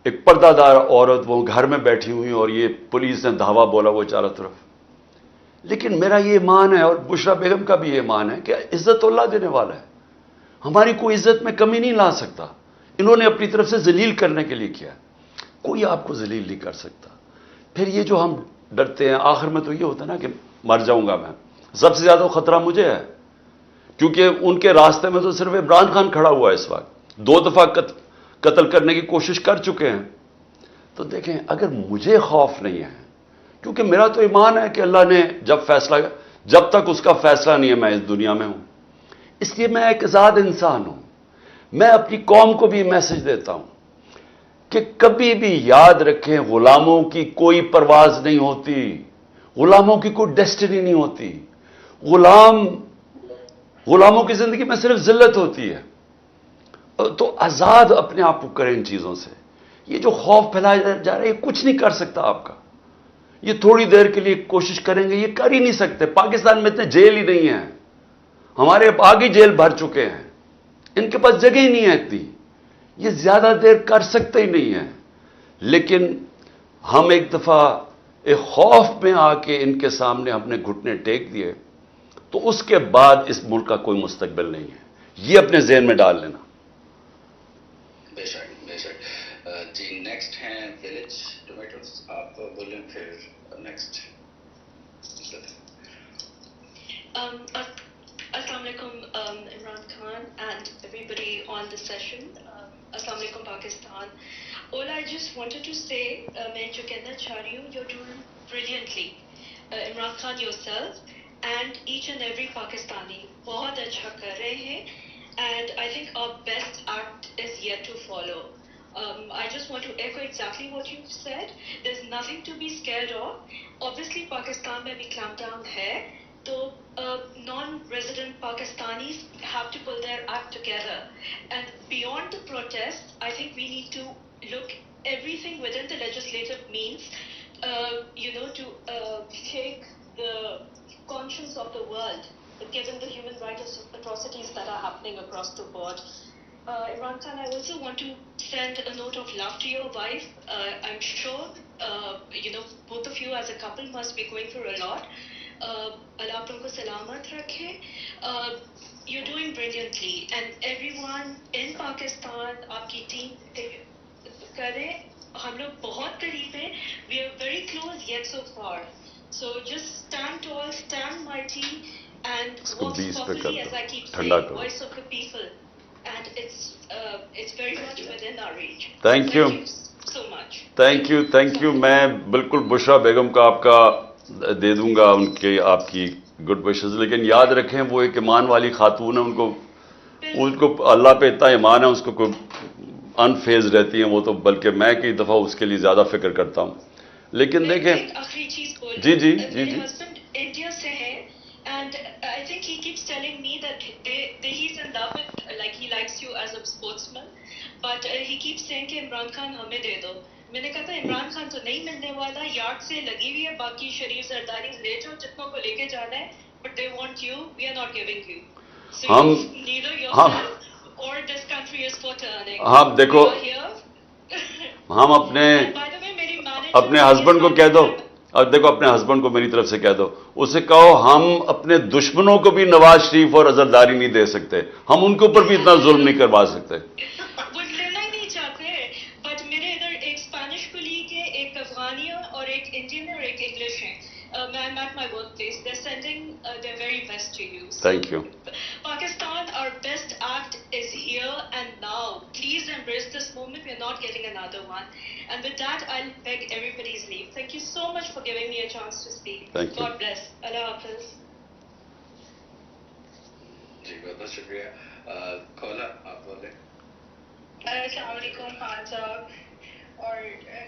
ایک پردہ دار عورت وہ گھر میں بیٹھی ہوئی، اور یہ پولیس نے دھاوا بولا وہ چاروں طرف. لیکن میرا یہ ایمان ہے، اور بشرا بیگم کا بھی یہ ایمان ہے کہ عزت اللہ دینے والا ہے. ہماری کوئی عزت میں کمی نہیں لا سکتا. انہوں نے اپنی طرف سے ذلیل کرنے کے لیے کیا، کوئی آپ کو ذلیل نہیں کر سکتا. پھر یہ جو ہم ڈرتے ہیں آخر میں تو یہ ہوتا ہے نا کہ مر جاؤں گا میں، سب سے زیادہ خطرہ مجھے ہے. کیونکہ ان کے راستے میں تو صرف عمران خان کھڑا ہوا ہے اس وقت, 2 دفعہ قتل کرنے کی کوشش کر چکے ہیں. تو دیکھیں, اگر مجھے خوف نہیں ہے, کیونکہ میرا تو ایمان ہے کہ اللہ نے جب تک اس کا فیصلہ نہیں ہے میں اس دنیا میں ہوں, اس لیے میں ایک آزاد انسان ہوں. میں اپنی قوم کو بھی میسج دیتا ہوں کہ کبھی بھی یاد رکھیں, غلاموں کی کوئی پرواز نہیں ہوتی, غلاموں کی کوئی ڈیسٹنی نہیں ہوتی. غلاموں کی زندگی میں صرف ذلت ہوتی ہے. تو آزاد اپنے آپ کو کریں ان چیزوں سے. یہ جو خوف پھیلایا جا رہا ہے یہ کچھ نہیں کر سکتا آپ کا. یہ تھوڑی دیر کے لیے کوشش کریں گے, یہ کر ہی نہیں سکتے. پاکستان میں اتنے جیل ہی نہیں ہیں, ہمارے آگے جیل بھر چکے ہیں, ان کے پاس جگہ ہی نہیں ہے اتنی. یہ زیادہ دیر کر سکتے ہی نہیں ہیں. لیکن ہم ایک دفعہ ایک خوف میں آ کے ان کے سامنے اپنے گھٹنے ٹیک دیے تو اس کے بعد اس ملک کا کوئی مستقبل نہیں ہے. یہ اپنے ذہن میں ڈال لینا. بے شک بے شک. جی نیکسٹ ہیں ولیج ٹومیٹوز, آپ بولیں پھر next. Assalamu alaikum, Imran Khan and everybody on the session. Assalamu alaikum, Pakistan. All I just wanted to say, main jo kehna cha rahi hu, you're doing brilliantly. Imran Khan yourself and each and every Pakistani bahut acha kar rahe hain, and I think our best act is yet to follow. I just want to echo exactly what you've said. There's nothing to be scared of. Obviously, Pakistan mein bhi clampdown hai. So non-resident Pakistanis have to pull their act together. And beyond the protests, I think we need to look everything within the legislative means, to shake the conscience of the world, given the human rights atrocities that are happening across the board. Imran Khan, I also want to send a note of love to your wife. I'm sure, both of you as a couple must be going through a lot. Allah آپ لوگوں کو سلامت رکھے. You're doing brilliantly and everyone in Pakistan آپ کی team کریں. ہم لوگ بہت قریب ہیں. We are very close yet so far. So just stand tall, stand mighty and walk softly, as I keep saying, voice of the people. And it's very much within our reach. Thank you so much. Thank you. میں بالکل بشرا بیگم کا آپ کا دے دوں گا ان کے آپ کی good wishes, لیکن یاد رکھیں وہ ایک ایمان والی خاتون ہے, ان کو اللہ پہ اتنا ایمان ہے, اس کو کوئی انفیز رہتی ہیں وہ تو, بلکہ میں کئی دفعہ اس کے لیے زیادہ فکر کرتا ہوں. لیکن دیکھیں آخری چیز بولوں. جی میرے ہسبینڈ انڈیا سے ہے and I think he keeps telling me that he's in love with, like he likes you as a sportsman, but he keeps saying کہ عمران خان ہمیں دے دو. میں نے کہا تھا عمران خان تو نہیں ملنے والا, یارڈ سے لگی ہوئی ہے, باقی شریف زرداری لے جاؤ جتنوں کو لے کے جانا ہے, but they want you, we are not giving you. So neither yourself or this country is for turning. ہم دیکھو, ہم اپنے ہسبینڈ کو کہہ دو, اور دیکھو اپنے ہسبینڈ کو میری طرف سے کہہ دو, اسے کہو ہم اپنے دشمنوں کو بھی نواز شریف اور عزرداری نہیں دے سکتے, ہم ان کے اوپر بھی اتنا ظلم نہیں کروا سکتے. وہ لینا ہی نہیں چاہتے. بٹ میرے ادھر ایک اسپینش کولیگ ہے, ایک افغانی ہے اور ایک انڈین ہے اور ایک انگلش ہے. I'm at my workplace. They're sending their very best to you. Thank you. Pakistan, our best act is here and now. Please embrace this moment. We're not getting another one. And with that, I'll beg everybody's leave. Thank you so much for giving me a chance to speak. Thank you. God bless. Allah Hafiz. جی بہت بہت شکریہ. کھولا آپ بولیں. السلام علیکم خان صاحب. اور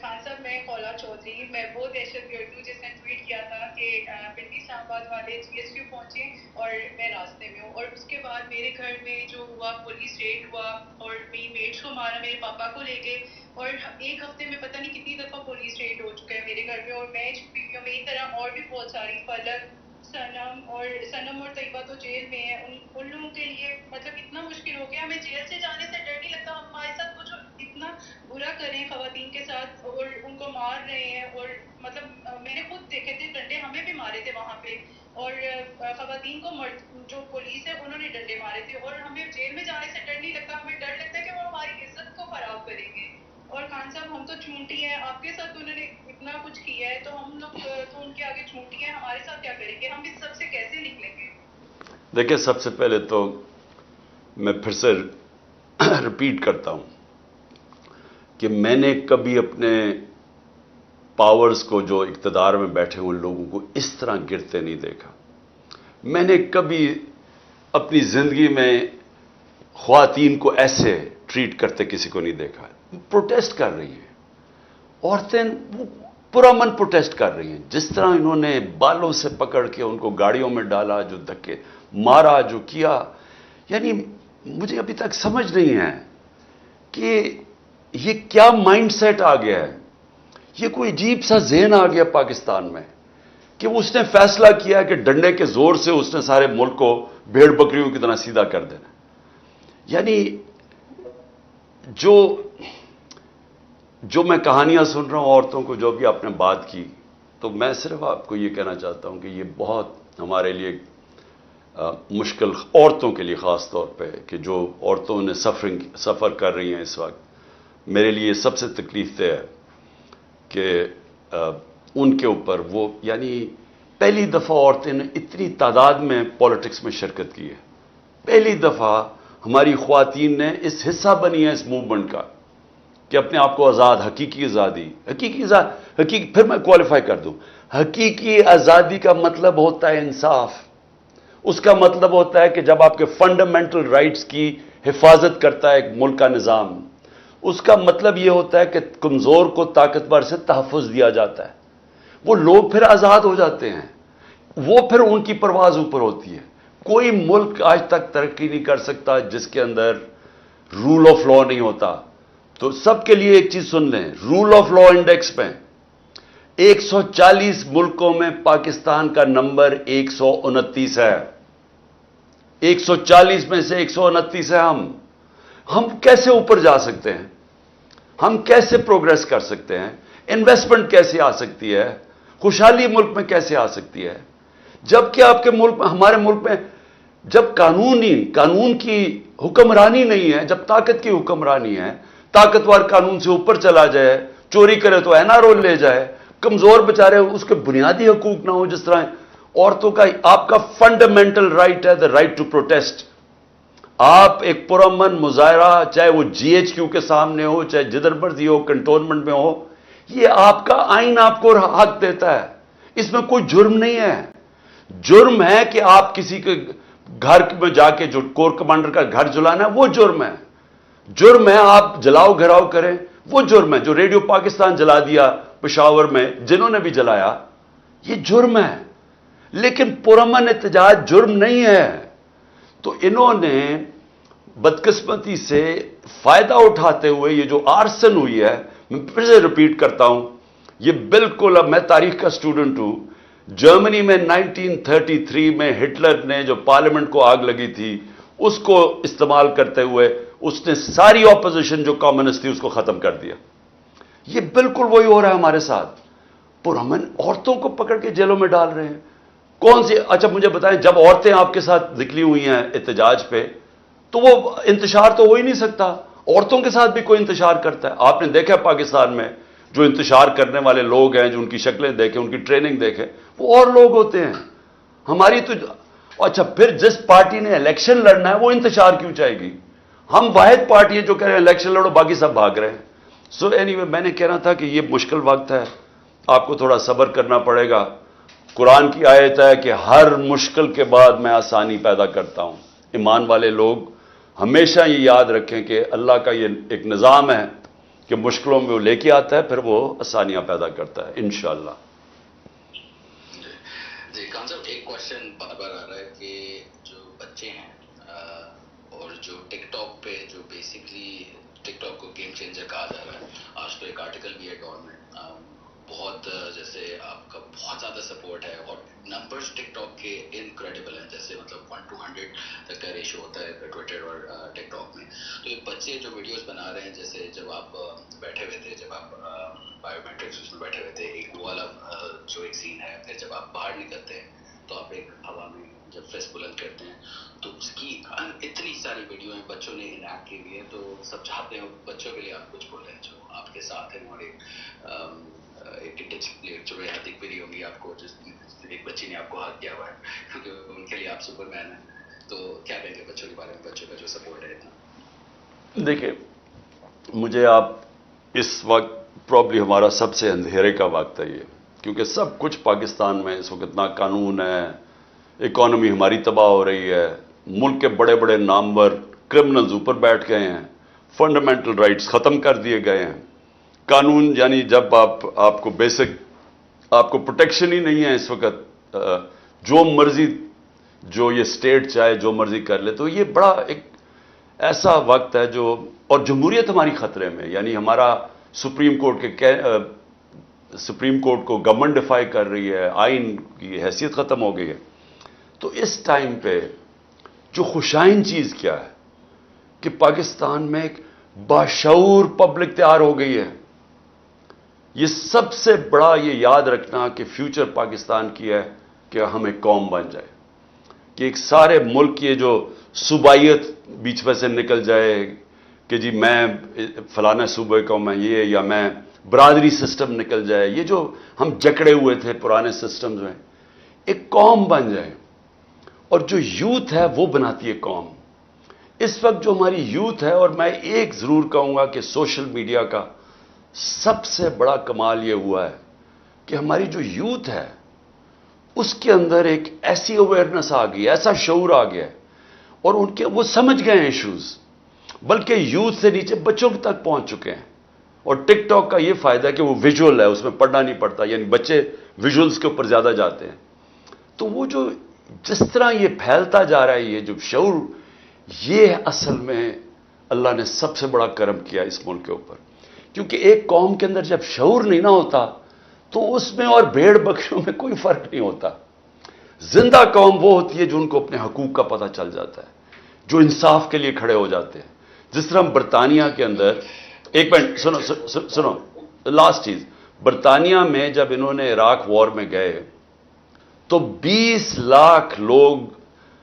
خان صاحب میں خولا چودھری, میں وہ دہشت گرد ہوں جس نے ٹویٹ کیا تھا کہ پنڈی اسلام آباد والے GSQ پہنچے اور میں راستے میں ہوں, اور اس کے بعد میرے گھر میں جو ہوا پولیس ریڈ ہوا اور میری میٹس کو مارا, میرے پاپا کو لے گئے, اور ایک ہفتے میں پتہ نہیں کتنی دفعہ پولیس ریڈ ہو چکا ہے میرے گھر میں. اور میں چھپی ہوئی ہوں, میری طرح اور بھی بہت ساری, فلک, سنم اور طیبہ تو جیل میں ہیں. ان لوگوں کے لیے مطلب اتنا مشکل ہو گیا, ہمیں جیل سے جانے سے ڈر نہیں لگتا. ہمارے ساتھ وہ جو اتنا برا کریں خواتین کے ساتھ اور ان کو مار رہے ہیں, اور مطلب میں نے خود دیکھے تھے ڈنڈے, ہمیں بھی مارے تھے وہاں پہ, اور خواتین کو جو پولیس ہے انہوں نے ڈنڈے مارے تھے, اور ہمیں جیل میں جانے سے ڈر نہیں لگتا. ہمیں ڈر لگتا ہے کہ وہ ہماری عزت کو خراب کریں گے. اور خان صاحب ہم تو چونٹی ہیں, آپ کے ساتھ انہوں نے اتنا کچھ کیا ہے, تو ہم لوگ تو ان کے آگے چونٹی ہیں, ہمارے ساتھ کیا کریں گے, ہم اس سب سے کیسے نکلیں گے؟ دیکھیں سب سے پہلے تو میں پھر سے رپیٹ کرتا ہوں کہ میں نے کبھی اپنے پاورز کو جو اقتدار میں بیٹھے ہوئے لوگوں کو اس طرح گرتے نہیں دیکھا. میں نے کبھی اپنی زندگی میں خواتین کو ایسے ٹریٹ کرتے کسی کو نہیں دیکھا. پروٹیسٹ کر رہی ہیں عورتیں, پرامن پروٹیسٹ کر رہی ہیں. جس طرح انہوں نے بالوں سے پکڑ کے ان کو گاڑیوں میں ڈالا, جو دھکے مارا, جو کیا, یعنی مجھے ابھی تک سمجھ نہیں ہے کہ یہ کیا مائنڈ سیٹ آ گیا ہے. یہ کوئی عجیب سا ذہن آ گیا پاکستان میں کہ اس نے فیصلہ کیا کہ ڈنڈے کے زور سے اس نے سارے ملک کو بھیڑ بکریوں کی طرح سیدھا کر دینا. یعنی جو میں کہانیاں سن رہا ہوں عورتوں کو, جو بھی آپ نے بات کی, تو میں صرف آپ کو یہ کہنا چاہتا ہوں کہ یہ بہت ہمارے لیے مشکل, عورتوں کے لیے خاص طور پہ, کہ جو عورتوں نے سفر کر رہی ہیں اس وقت. میرے لیے سب سے تکلیف دہ ہے کہ ان کے اوپر وہ, یعنی پہلی دفعہ عورتیں نے اتنی تعداد میں پالیٹکس میں شرکت کی ہے. پہلی دفعہ ہماری خواتین نے اس حصہ بنی ہے اس موومنٹ کا کہ اپنے آپ کو آزاد, حقیقی آزادی, پھر میں کوالیفائی کر دوں. حقیقی آزادی کا مطلب ہوتا ہے انصاف. اس کا مطلب ہوتا ہے کہ جب آپ کے فنڈامنٹل رائٹس کی حفاظت کرتا ہے ایک ملک کا نظام. اس کا مطلب یہ ہوتا ہے کہ کمزور کو طاقتور سے تحفظ دیا جاتا ہے. وہ لوگ پھر آزاد ہو جاتے ہیں, وہ پھر ان کی پرواز اوپر ہوتی ہے. کوئی ملک آج تک ترقی نہیں کر سکتا جس کے اندر رول آف لا نہیں ہوتا. تو سب کے لیے ایک چیز سن لیں, رول آف لا انڈیکس میں 140 ملکوں میں پاکستان کا نمبر 129 ہے. 140 میں سے 129 ہے. ہم کیسے اوپر جا سکتے ہیں؟ ہم کیسے پروگریس کر سکتے ہیں؟ انویسٹمنٹ کیسے آ سکتی ہے؟ خوشحالی ملک میں کیسے آ سکتی ہے؟ جبکہ آپ کے ملک میں, ہمارے ملک میں جب قانون کی حکمرانی نہیں ہے, جب طاقت کی حکمرانی ہے, طاقتور قانون سے اوپر چلا جائے, چوری کرے تو NRO لے جائے, کمزور بیچارے اس کے بنیادی حقوق نہ ہو, جس طرح عورتوں کا, آپ کا فنڈامنٹل رائٹ ہے دا رائٹ ٹو پروٹیسٹ. آپ ایک پرامن مظاہرہ, چاہے وہ GHQ کے سامنے ہو, چاہے جدھر مرضی ہو, کنٹونمنٹ میں ہو, یہ آپ کا آئین آپ کو حق دیتا ہے. اس میں کوئی جرم نہیں ہے. جرم ہے کہ آپ کسی کے گھر میں جا کے, جو کور کمانڈر کا گھر جلانا ہے وہ جرم ہے. جرم ہے آپ جلاؤ گھراؤ کریں, وہ جرم ہے. جو ریڈیو پاکستان جلا دیا پشاور میں, جنہوں نے بھی جلایا, یہ جرم ہے. لیکن پرامن احتجاج جرم نہیں ہے. تو انہوں نے بدقسمتی سے فائدہ اٹھاتے ہوئے یہ جو آرسن ہوئی ہے, میں پھر سے ریپیٹ کرتا ہوں, یہ بالکل, اب میں تاریخ کا سٹوڈنٹ ہوں. جرمنی میں 1933 میں ہٹلر نے جو پارلیمنٹ کو آگ لگی تھی, اس کو استعمال کرتے ہوئے اس نے ساری اپوزیشن جو کمیونسٹ تھی اس کو ختم کر دیا. یہ بالکل وہی ہو رہا ہے ہمارے ساتھ. پرامن عورتوں کو پکڑ کے جیلوں میں ڈال رہے ہیں. کون سی, اچھا مجھے بتائیں, جب عورتیں آپ کے ساتھ نکلی ہوئی ہیں احتجاج پہ, تو وہ انتشار تو ہو ہی نہیں سکتا. عورتوں کے ساتھ بھی کوئی انتشار کرتا ہے؟ آپ نے دیکھا پاکستان میں جو انتشار کرنے والے لوگ ہیں, جو ان کی شکلیں دیکھیں, ان کی ٹریننگ دیکھیں, وہ اور لوگ ہوتے ہیں. ہماری تو, اچھا پھر جس پارٹی نے الیکشن لڑنا ہے وہ انتشار کیوں چاہے گی؟ ہم واحد پارٹی ہیں جو کہہ رہے ہیں الیکشن لڑو, باقی سب بھاگ رہے ہیں. سو اینی وے, میں نے کہنا تھا کہ یہ مشکل وقت ہے, آپ کو تھوڑا صبر کرنا پڑے گا. قرآن کی آیت ہے کہ ہر مشکل کے بعد میں آسانی پیدا کرتا ہوں. ایمان والے لوگ ہمیشہ یہ یاد رکھیں کہ اللہ کا یہ ایک نظام ہے کہ مشکلوں میں وہ لے کے آتا ہے, پھر وہ آسانیاں پیدا کرتا ہے انشاءاللہ. جی خان صاحب, ایک کوشچن بار بار آ رہا ہے کہ جو بچے ہیں اور جو ٹک ٹاک پہ, جو بیسکلی ٹک ٹاک کو گیم چینجر کہا جا رہا ہے, آج تو ایک آرٹیکل بھی ہے ڈان میں, بہت جیسے آپ کا بہت زیادہ سپورٹ ہے اور نمبرز ٹک ٹاک کے انکریڈیبل ہیں, جیسے مطلب 1 to 100 تک کا ریشو ہوتا ہے ٹویٹر اور ٹک ٹاک میں. تو یہ بچے جو ویڈیوز بنا رہے ہیں, جیسے جب آپ بیٹھے ہوئے تھے, جب آپ بایو میٹرکس میں بیٹھے ہوئے تھے, ایک وہ والا جو ایک سین ہے, پھر جب آپ باہر نکلتے ہیں تو آپ ایک ہوا میں جب فیس بلند کرتے ہیں, تو اس کی اتنی ساری ویڈیو ہیں بچوں نے انیکٹ کی ہوئی ہے. تو سب چاہتے ہیں بچوں کے لیے آپ کچھ بولیں جو آپ کے ساتھ ہیں, اور ایک جو دکھ بھی رہی ہوگی آپ کو, جس ایک بچی نے آپ کو ہاتھ کیا ہوا ہے, کیونکہ ان کے لیے آپ سپر مین ہیں. تو کیا کہیں گے بچوں کے بارے میں, بچوں کا جو سپورٹ ہے اتنا؟ دیکھیں, مجھے آپ اس وقت پرابلی ہمارا سب سے اندھیرے کا وقت ہے یہ, کیونکہ سب کچھ پاکستان میں اس وقت نا قانون ہے, اکانومی ہماری تباہ ہو رہی ہے, ملک کے بڑے بڑے نامور کرمنلز اوپر بیٹھ گئے ہیں, فنڈامنٹل رائٹس ختم کر دیے گئے ہیں. قانون یعنی جب آپ کو بیسک آپ کو پروٹیکشن ہی نہیں ہے اس وقت, جو مرضی جو یہ اسٹیٹ چاہے جو مرضی کر لے, تو یہ بڑا ایک ایسا وقت ہے جو, اور جمہوریت ہماری خطرے میں, یعنی ہمارا سپریم کورٹ کو گورنمنٹ ڈیفائی کر رہی ہے, آئین کی حیثیت ختم ہو گئی ہے. تو اس ٹائم پہ جو خوشائن چیز کیا ہے کہ پاکستان میں ایک باشعور پبلک تیار ہو گئی ہے. یہ سب سے بڑا یہ یاد رکھنا کہ فیوچر پاکستان کی ہے کہ ہم ایک قوم بن جائے, کہ ایک سارے ملک کی جو صوبائیت بیچ میں سے نکل جائے کہ جی میں فلانے صوبے کا میں یہ, یا میں برادری سسٹم نکل جائے, یہ جو ہم جکڑے ہوئے تھے پرانے سسٹمز میں, ایک قوم بن جائے. اور جو یوتھ ہے وہ بناتی ہے قوم. اس وقت جو ہماری یوتھ ہے, اور میں ایک ضرور کہوں گا کہ سوشل میڈیا کا سب سے بڑا کمال یہ ہوا ہے کہ ہماری جو یوتھ ہے اس کے اندر ایک ایسی اویئرنس آ گئی, ایسا شعور آ گیا ہے, اور ان کے وہ سمجھ گئے ہیں ایشوز, بلکہ یوتھ سے نیچے بچوں تک پہنچ چکے ہیں. اور ٹک ٹاک کا یہ فائدہ ہے کہ وہ ویژول ہے, اس میں پڑھنا نہیں پڑتا, یعنی بچے ویژولز کے اوپر زیادہ جاتے ہیں. تو وہ جو جس طرح یہ پھیلتا جا رہا ہے, یہ جو شعور, یہ اصل میں اللہ نے سب سے بڑا کرم کیا اس ملک کے اوپر. کیونکہ ایک قوم کے اندر جب شعور نہیں نہ ہوتا تو اس میں اور بھیڑ بکریوں میں کوئی فرق نہیں ہوتا. زندہ قوم وہ ہوتی ہے جو ان کو اپنے حقوق کا پتہ چل جاتا ہے, جو انصاف کے لیے کھڑے ہو جاتے ہیں. جس طرح برطانیہ کے اندر, ایک منٹ سنو لاسٹ چیز, برطانیہ میں جب انہوں نے عراق وار میں گئے تو 20 لاکھ لوگ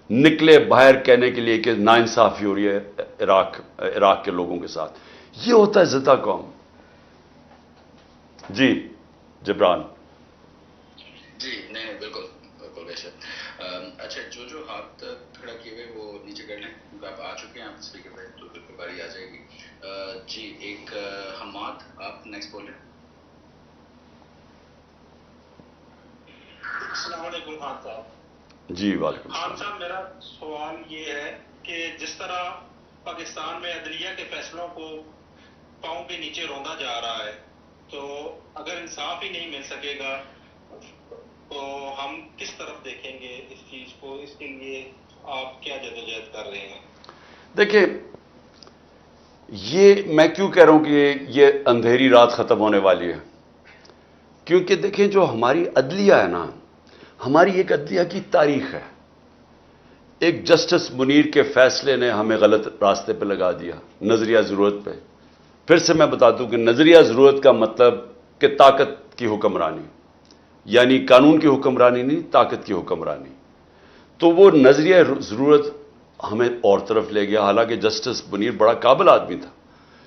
نکلے باہر کہنے کے لیے کہ ناانصافی ہو رہی ہے عراق کے لوگوں کے ساتھ. یہ ہوتا ہے زندہ قوم. جی جبران. جی نہیں بالکل بالکل بے شک. اچھا, جو ہاتھ کھڑا کیے ہوئے وہ نیچے کر لیں, کیونکہ آپ آ چکے ہیں, آپ اسپیکر پہ, تو بالکل باری آ جائے گی. جی ایک حماد, آپ نیکسٹ بولیں. السلام علیکم خان صاحب. جی وعلیکم خان السلام. صاحب میرا سوال یہ ہے کہ جس طرح پاکستان میں عدلیہ کے فیصلوں کو پاؤں کے نیچے روندا جا رہا ہے, تو اگر انصاف ہی نہیں مل سکے گا تو ہم کس طرف دیکھیں گے اس چیز کو؟ اس کے لیے آپ کیا جدوجہد کر رہے ہیں؟ دیکھیں, یہ میں کیوں کہہ رہا ہوں کہ یہ اندھیری رات ختم ہونے والی ہے, کیونکہ دیکھیں جو ہماری عدلیہ ہے نا, ہماری ایک عدلیہ کی تاریخ ہے. ایک جسٹس منیر کے فیصلے نے ہمیں غلط راستے پہ لگا دیا, نظریہ ضرورت پہ. پھر سے میں بتا دوں کہ نظریہ ضرورت کا مطلب کہ طاقت کی حکمرانی, یعنی قانون کی حکمرانی نہیں, طاقت کی حکمرانی. تو وہ نظریہ ضرورت ہمیں اور طرف لے گیا. حالانکہ جسٹس منیر بڑا قابل آدمی تھا,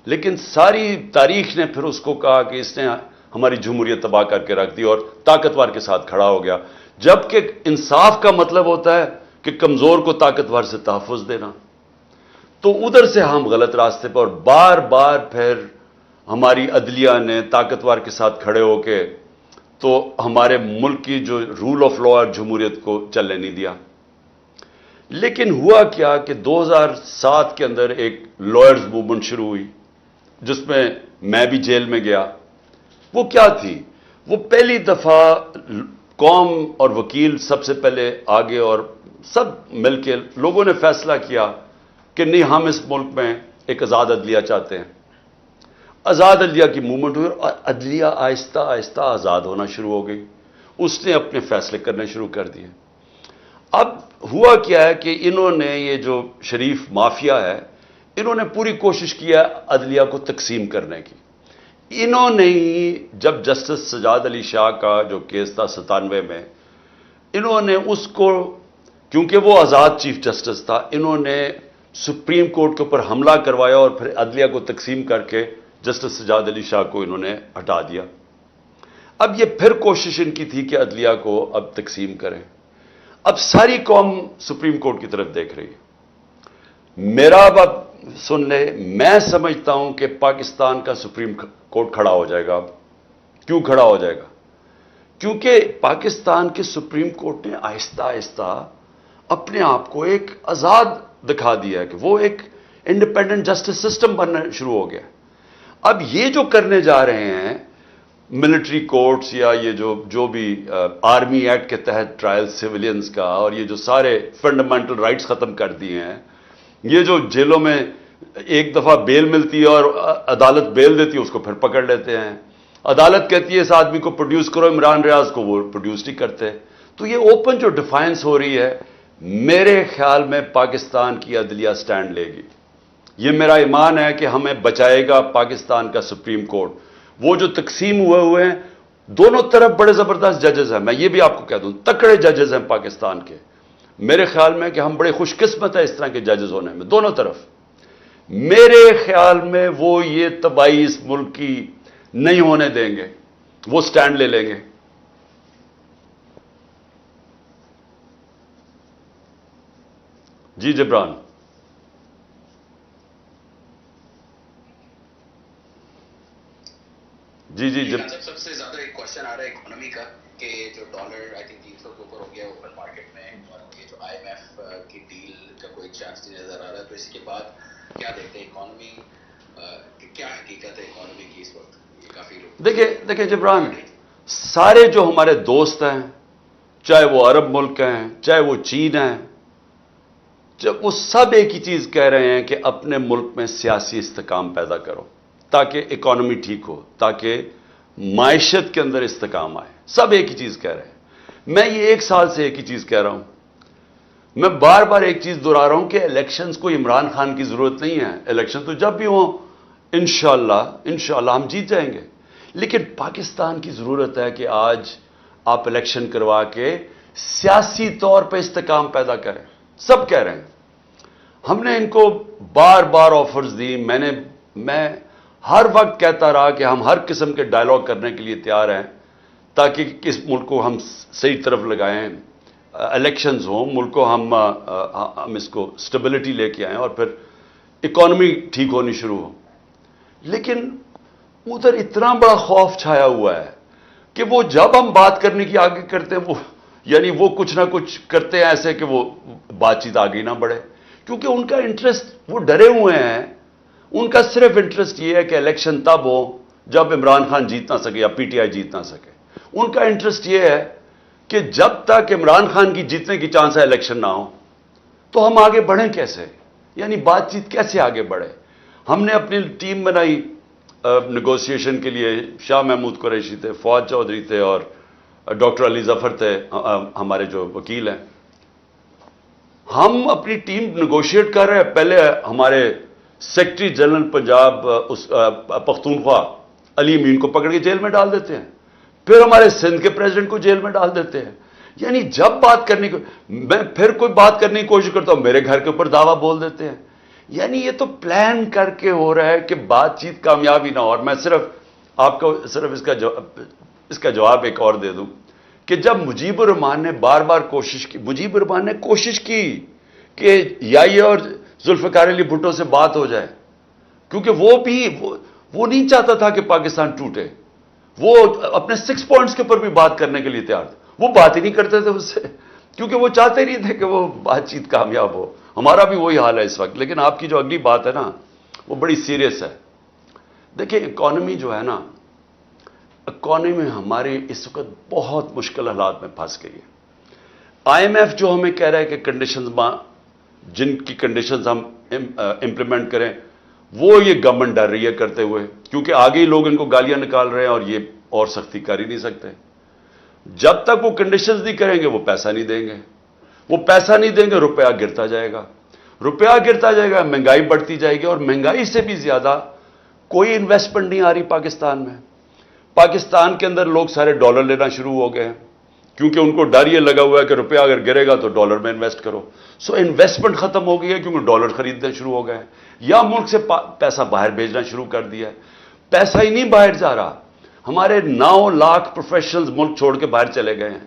لیکن ساری تاریخ نے پھر اس کو کہا کہ اس نے ہماری جمہوریت تباہ کر کے رکھ دی اور طاقتور کے ساتھ کھڑا ہو گیا. جبکہ انصاف کا مطلب ہوتا ہے کہ کمزور کو طاقتور سے تحفظ دینا. تو ادھر سے ہم غلط راستے پر, اور بار بار پھر ہماری عدلیہ نے طاقتور کے ساتھ کھڑے ہو کے تو ہمارے ملک کی جو رول آف لا اور جمہوریت کو چلنے نہیں دیا. لیکن ہوا کیا کہ 2007 کے اندر ایک لائرز موومنٹ شروع ہوئی, جس میں میں بھی جیل میں گیا. وہ کیا تھی؟ وہ پہلی دفعہ قوم اور وکیل سب سے پہلے آگے, اور سب مل کے لوگوں نے فیصلہ کیا کہ نہیں, ہم اس ملک میں ایک آزاد عدلیہ چاہتے ہیں. آزاد عدلیہ کی موومنٹ ہوئی اور عدلیہ آہستہ آہستہ آزاد ہونا شروع ہو گئی. اس نے اپنے فیصلے کرنے شروع کر دیے. اب ہوا کیا ہے کہ انہوں نے, یہ جو شریف مافیا ہے, انہوں نے پوری کوشش کیا عدلیہ کو تقسیم کرنے کی. انہوں نے ہی جب جسٹس سجاد علی شاہ کا جو کیس تھا 97 میں, انہوں نے اس کو, کیونکہ وہ آزاد چیف جسٹس تھا, انہوں نے سپریم کورٹ کے اوپر حملہ کروایا اور پھر عدلیہ کو تقسیم کر کے جسٹس سجاد علی شاہ کو انہوں نے ہٹا دیا. اب یہ پھر کوشش ان کی تھی کہ عدلیہ کو اب تقسیم کریں. اب ساری قوم سپریم کورٹ کی طرف دیکھ رہی ہے. میرا اب سن لے, میں سمجھتا ہوں کہ پاکستان کا سپریم کورٹ کھڑا ہو جائے گا. اب کیوں کھڑا ہو جائے گا؟ کیونکہ پاکستان کے سپریم کورٹ نے آہستہ آہستہ اپنے آپ کو ایک آزاد دکھا دیا ہے کہ وہ ایک انڈیپینڈنٹ جسٹس سسٹم بننا شروع ہو گیا. اب یہ جو کرنے جا رہے ہیں ملٹری کورٹس یا یہ جو بھی آرمی ایکٹ کے تحت ٹرائل سیولینز کا, اور یہ جو سارے فنڈامنٹل رائٹس ختم کر دیے ہیں, یہ جو جیلوں میں ایک دفعہ بیل ملتی ہے اور عدالت بیل دیتی ہے, اس کو پھر پکڑ لیتے ہیں. عدالت کہتی ہے اس آدمی کو پروڈیوس کرو, عمران ریاض کو, وہ پروڈیوس نہیں کرتے. تو یہ اوپن جو ڈیفائنس ہو رہی ہے, میرے خیال میں پاکستان کی عدلیہ سٹینڈ لے گی. یہ میرا ایمان ہے کہ ہمیں بچائے گا پاکستان کا سپریم کورٹ. وہ جو تقسیم ہوئے ہیں, دونوں طرف بڑے زبردست ججز ہیں. میں یہ بھی آپ کو کہہ دوں, تکڑے ججز ہیں پاکستان کے. میرے خیال میں کہ ہم بڑے خوش قسمت ہیں اس طرح کے ججز ہونے میں, دونوں طرف. میرے خیال میں وہ یہ تباہی اس ملک کی نہیں ہونے دیں گے, وہ سٹینڈ لے لیں گے. جی جبران. جی جی جب سب سے زیادہ ایک کوشچن آ رہا ہے اکانومی کا کہ جو ڈالر آئی تھنک 300 کے اوپر ہو گیا اوپن مارکیٹ میں, اور یہ جو آئی ایم ایف کی ڈیل کا کوئی چانس نہیں نظر آ رہا ہے. تو اس کے بعد کیا دیکھتے ہیں اکانومی, کیا حقیقت ہے اکانومی کی اس وقت؟ یہ کافی دیکھیں جبران, سارے جو ہمارے دوست ہیں, چاہے وہ عرب ملک ہیں, چاہے وہ چین ہیں, جب وہ سب ایک ہی چیز کہہ رہے ہیں کہ اپنے ملک میں سیاسی استحکام پیدا کرو تاکہ اکانومی ٹھیک ہو, تاکہ معیشت کے اندر استحکام آئے. سب ایک ہی چیز کہہ رہے ہیں. میں یہ 1 سال سے ایک ہی چیز کہہ رہا ہوں. میں بار بار ایک چیز دہرا رہا ہوں کہ الیکشنز کو عمران خان کی ضرورت نہیں ہے. الیکشن تو جب بھی ہوں انشاءاللہ ہم جیت جائیں گے. لیکن پاکستان کی ضرورت ہے کہ آج آپ الیکشن کروا کے سیاسی طور پہ استحکام پیدا کریں. سب کہہ رہے ہیں. ہم نے ان کو بار بار آفرز دی. میں ہر وقت کہتا رہا کہ ہم ہر قسم کے ڈائلاگ کرنے کے لیے تیار ہیں تاکہ اس ملک کو ہم صحیح طرف لگائیں. الیکشنز ہوں, ملک کو ہم اس کو سٹیبلٹی لے کے آئیں اور پھر اکانومی ٹھیک ہونی شروع ہو. لیکن ادھر اتنا بڑا خوف چھایا ہوا ہے کہ وہ جب ہم بات کرنے کی آگے کرتے ہیں, وہ کچھ نہ کچھ کرتے ہیں ایسے کہ وہ بات چیت آگے نہ بڑھے. کیونکہ ان کا انٹرسٹ, وہ ڈرے ہوئے ہیں. ان کا صرف انٹرسٹ یہ ہے کہ الیکشن تب ہو جب عمران خان جیت نہ سکے یا پی ٹی آئی جیت نہ سکے. ان کا انٹرسٹ یہ ہے کہ جب تک عمران خان کی جیتنے کی چانس ہے الیکشن نہ ہو تو ہم آگے بڑھیں کیسے, یعنی بات چیت کیسے آگے بڑھے. ہم نے اپنی ٹیم بنائی نیگوسیشن کے لیے. شاہ محمود قریشی تھے, فواد چودھری تھے, اور ڈاکٹر علی ظفر تھے ہمارے جو وکیل ہیں. ہم اپنی ٹیم نیگوشیٹ کر رہے ہیں. پہلے ہمارے سیکرٹری جنرل پنجاب پختونخوا علی امین کو پکڑ کے جیل میں ڈال دیتے ہیں. پھر ہمارے سندھ کے پریزیڈنٹ کو جیل میں ڈال دیتے ہیں. یعنی جب بات کرنے کو, میں پھر کوئی بات کرنے کی کوشش کرتا ہوں, میرے گھر کے اوپر دعویٰ بول دیتے ہیں. یعنی یہ تو پلان کر کے ہو رہا ہے کہ بات چیت کامیابی نہ ہو. اور میں صرف آپ کو اس کا جواب ایک اور دے دوں کہ جب مجیب الرحمان نے بار بار مجیب الرحمان نے کوشش کی کہ یائی اور ذوالفقار علی بھٹو سے بات ہو جائے, کیونکہ وہ نہیں چاہتا تھا کہ پاکستان ٹوٹے. وہ اپنے 6 پوائنٹس کے اوپر بھی بات کرنے کے لیے تیار تھے. وہ بات ہی نہیں کرتے تھے اس سے, کیونکہ وہ چاہتے نہیں تھے کہ وہ بات چیت کامیاب ہو. ہمارا بھی وہی حال ہے اس وقت. لیکن آپ کی جو اگلی بات ہے نا, وہ بڑی سیریس ہے. دیکھیں اکانومی جو ہے نا, اکانومی ہماری اس وقت بہت مشکل حالات میں پھنس گئی ہے. آئی ایم ایف جو ہمیں کہہ رہا ہے کہ کنڈیشنز جن کی کنڈیشنز ہم امپلیمنٹ کریں, وہ یہ گورنمنٹ ڈر رہی ہے کرتے ہوئے, کیونکہ آگے ہی لوگ ان کو گالیاں نکال رہے ہیں اور یہ اور سختی کر ہی نہیں سکتے. جب تک وہ کنڈیشنز نہیں کریں گے وہ پیسہ نہیں دیں گے. وہ پیسہ نہیں دیں گے, روپیہ گرتا جائے گا. روپیہ گرتا جائے گا, مہنگائی بڑھتی جائے گی. اور مہنگائی سے بھی زیادہ کوئی انویسٹمنٹ نہیں آ رہی پاکستان میں. پاکستان کے اندر لوگ سارے ڈالر لینا شروع ہو گئے ہیں, کیونکہ ان کو ڈر یہ لگا ہوا ہے کہ روپیہ اگر گرے گا تو ڈالر میں انویسٹ کرو. سو انویسٹمنٹ ختم ہو گئی ہے کیونکہ ڈالر خریدنے شروع ہو گئے ہیں, یا ملک سے پیسہ باہر بھیجنا شروع کر دیا ہے. پیسہ ہی نہیں باہر جا رہا. ہمارے 9 لاکھ پروفیشنلز ملک چھوڑ کے باہر چلے گئے ہیں.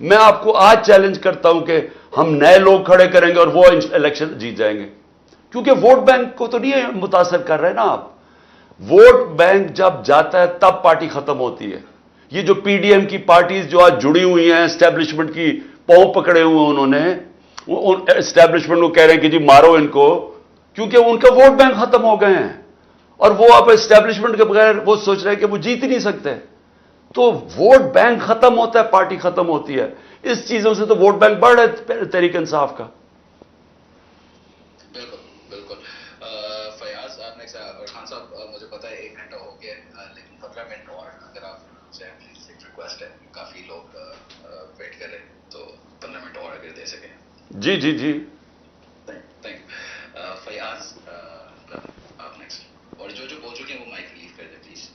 میں آپ کو آج چیلنج کرتا ہوں کہ ہم نئے لوگ کھڑے کریں گے اور وہ الیکشن جیت جائیں گے، کیونکہ ووٹ بینک کو تو نہیں متاثر کر رہے نا آپ. ووٹ بینک جب جاتا ہے تب پارٹی ختم ہوتی ہے. یہ جو پی ڈی ایم کی پارٹیز جو آج جڑی ہوئی ہیں اسٹیبلشمنٹ کی پاؤں پکڑے ہوئے ہیں، انہوں نے اسٹیبلشمنٹ کو کہہ رہے ہیں کہ جی مارو ان کو، کیونکہ ان کا ووٹ بینک ختم ہو گئے ہیں اور وہ اب اسٹیبلشمنٹ کے بغیر وہ سوچ رہے ہیں کہ وہ جیت ہی نہیں سکتے. تو ووٹ بینک ختم ہوتا ہے، پارٹی ختم ہوتی ہے. اس چیزوں سے تو ووٹ بینک بڑھ رہا ہے تحریک انصاف کا. بالکل بالکل. فیاض آپ نے خان صاحب مجھے پتا ہے 1 گھنٹہ ہو گیا ہے، لیکن 15 منٹ اور اگر آپ چاہیں پلیز، ایک ریکویسٹ ہے، کافی لوگ ویٹ کر رہے ہیں، تو 15 منٹ اور اگر دے سکیں. جی جی جی. Thank you. فیاض آپ نیکسٹ، اور جو بول چکے ہیں وہ مائک ریلیو کر دیں پلیز.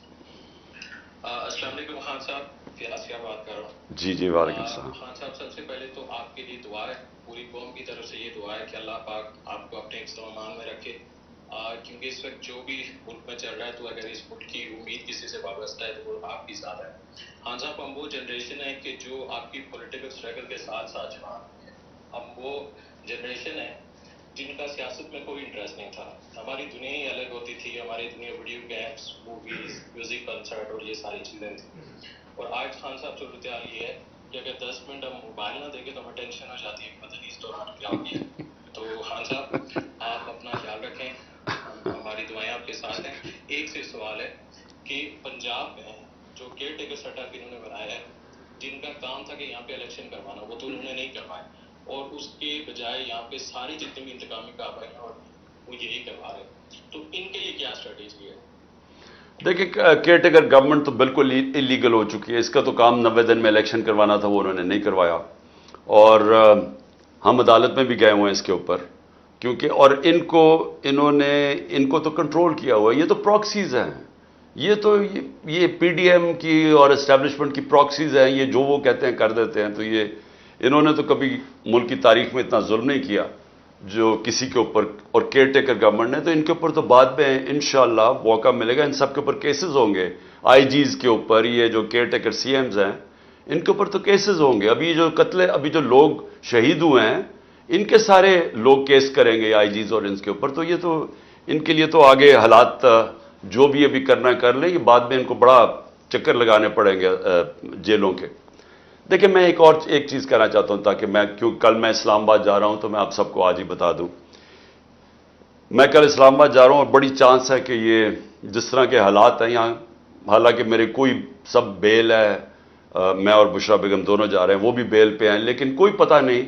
السلام علیکم خان صاحب، فیاض کیا بات کر رہا ہوں. جی جی وعلیکم السلام. خان صاحب سب سے پہلے تو آپ کے لیے دعا ہے، پوری قوم کی طرف سے یہ دعا ہے کہ اللہ پاک آپ کو اپنے امان میں رکھے، کیونکہ اس وقت جو بھی ملک میں چل رہا ہے تو اگر اس ملک کی امید کسی سے وابستہ ہے تو وہ آپ کی ذات ہے. خان صاحب ہم وہ جنریشن ہے کہ جو آپ کی پولیٹیکل اسٹرگل کے ساتھ ساتھ جوان ہے. ہم وہ جنریشن ہے جن کا سیاست میں کوئی انٹرسٹ نہیں تھا. ہماری دنیا ہی الگ ہوتی تھی، ہماری دنیا video games, movies, music concert اور یہ ساری چیزیں تھیں. اور آج خان صاحب صورتحال یہ ہے کہ اگر 10 منٹ ہم موبائل نہ دیکھیں تو ہمیں ٹینشن ہو جاتی ہے کہ پتہ نہیں اس دوران کیا ہو گیا. تو خان صاحب آپ اپنا خیال رکھیں، ہماری دعائیں آپ کے ساتھ ہیں. ایک سے سوال ہے کہ پنجاب میں جو کیئر ٹیکر سیٹ اپ انہوں نے بنایا ہے، جن کا کام تھا کہ یہاں پہ الیکشن کروانا، وہ تو انہوں نے نہیں کروائے، اور اس کے بجائے یہاں پہ ساری جتنی بھی انتقامی کارروائی ہیں اور وہ یہی کروا رہے ہیں، تو ان کے لیے کیا اسٹریٹجی ہے؟ دیکھیں کیئر ٹیکر گورنمنٹ تو بالکل انلیگل ہو چکی ہے. اس کا تو کام 90 دن میں الیکشن کروانا تھا، وہ انہوں نے نہیں کروایا، اور ہم عدالت میں بھی گئے ہوئے ہیں اس کے اوپر، کیونکہ اور ان کو تو کنٹرول کیا ہوا ہے. یہ تو پراکسیز ہیں، یہ پی ڈی ایم کی اور اسٹیبلشمنٹ کی پراکسیز ہیں. یہ جو وہ کہتے ہیں کر دیتے ہیں. تو یہ انہوں نے تو کبھی ملک کی تاریخ میں اتنا ظلم نہیں کیا جو کسی کے اوپر، اور کیئر ٹیکر گورنمنٹ نے تو ان کے اوپر تو بعد میں انشاءاللہ موقع ملے گا. ان سب کے اوپر کیسز ہوں گے، آئی جیز کے اوپر، یہ جو کیئر ٹیکر سی ایمز ہیں ان کے اوپر تو کیسز ہوں گے. ابھی جو لوگ شہید ہوئے ہیں ان کے سارے لوگ کیس کریں گے آئی جیز اور ان کے اوپر. تو یہ تو ان کے لیے تو آگے حالات جو بھی ابھی کرنا کر لیں، یہ بعد میں ان کو بڑا چکر لگانے پڑیں گے جیلوں کے. دیکھیں میں ایک چیز کہنا چاہتا ہوں، تاکہ کل میں اسلام آباد جا رہا ہوں تو میں آپ سب کو آج ہی بتا دوں. میں کل اسلام آباد جا رہا ہوں اور بڑی چانس ہے کہ یہ جس طرح کے حالات ہیں یہاں، حالانکہ میرے کوئی سب بیل ہے، میں اور بشرا بیگم دونوں جا رہے ہیں، وہ بھی بیل پہ ہیں، لیکن کوئی پتہ نہیں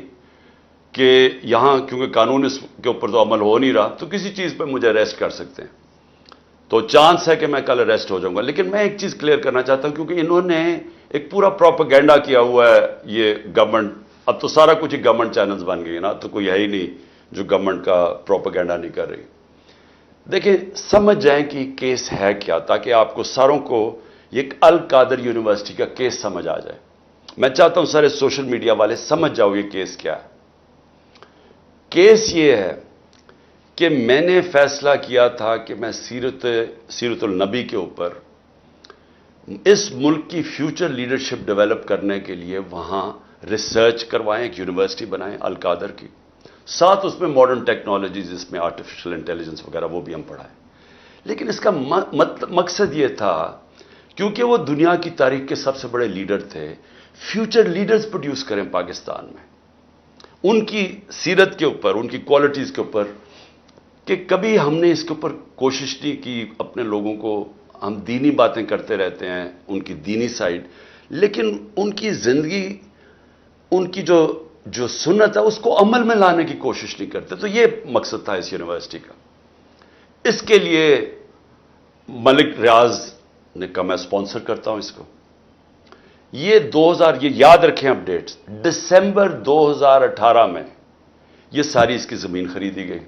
کہ یہاں کیونکہ قانون اس کے اوپر تو عمل ہو نہیں رہا، تو کسی چیز پہ مجھے اریسٹ کر سکتے ہیں. تو چانس ہے کہ میں کل اریسٹ ہو جاؤں گا. لیکن میں ایک چیز کلیئر کرنا چاہتا ہوں، کیونکہ انہوں نے ایک پورا پروپیگنڈا کیا ہوا ہے یہ گورنمنٹ. اب تو سارا کچھ ہی گورنمنٹ چینلز بن گئی نا، تو کوئی ہے ہی نہیں جو گورنمنٹ کا پروپیگنڈا نہیں کر رہی. دیکھیں سمجھ جائیں کہ یہ کیس ہے کیا، تاکہ آپ کو ساروں کو ایک القادر یونیورسٹی کا کیس سمجھ آ جائے. میں چاہتا ہوں سارے سوشل میڈیا والے سمجھ جاؤ یہ کیس کیا ہے. کیس یہ ہے کہ میں نے فیصلہ کیا تھا کہ میں سیرت النبی کے اوپر اس ملک کی فیوچر لیڈرشپ ڈیولپ کرنے کے لیے وہاں ریسرچ کروائیں، ایک یونیورسٹی بنائیں القادر کی، ساتھ اس میں ماڈرن ٹیکنالوجیز، اس میں آرٹیفیشل انٹیلیجنس وغیرہ وہ بھی ہم پڑھائیں. لیکن اس کا مقصد یہ تھا کیونکہ وہ دنیا کی تاریخ کے سب سے بڑے لیڈر تھے، فیوچر لیڈرز پروڈیوس کریں پاکستان میں، ان کی سیرت کے اوپر، ان کی کوالٹیز کے اوپر. کہ کبھی ہم نے اس کے اوپر کوشش نہیں کی اپنے لوگوں کو. ہم دینی باتیں کرتے رہتے ہیں، ان کی دینی سائیڈ، لیکن ان کی زندگی، ان کی جو سنت ہے اس کو عمل میں لانے کی کوشش نہیں کرتے. تو یہ مقصد تھا اس یونیورسٹی کا. اس کے لیے ملک ریاض نے کہا میں اسپانسر کرتا ہوں اس کو. یہ یاد رکھیں اپ ڈیٹس، دسمبر 2018 میں یہ ساری اس کی زمین خریدی گئی.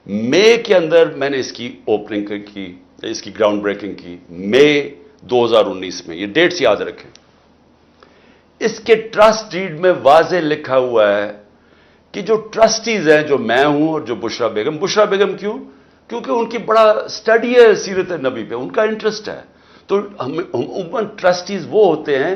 مئی کے اندر میں نے اس کی اوپننگ کی، اس کی گراؤنڈ بریکنگ کی، مئی 2019 میں. یہ ڈیٹس یاد رکھیں. اس کے ٹرسٹ ڈیڈ میں واضح لکھا ہوا ہے کہ جو ٹرسٹیز ہیں، جو میں ہوں اور جو بشرا بیگم کیونکہ ان کی بڑا اسٹڈی ہے سیرت نبی پہ، ان کا انٹرسٹ ہے. تو عموماً ٹرسٹیز وہ ہوتے ہیں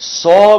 $100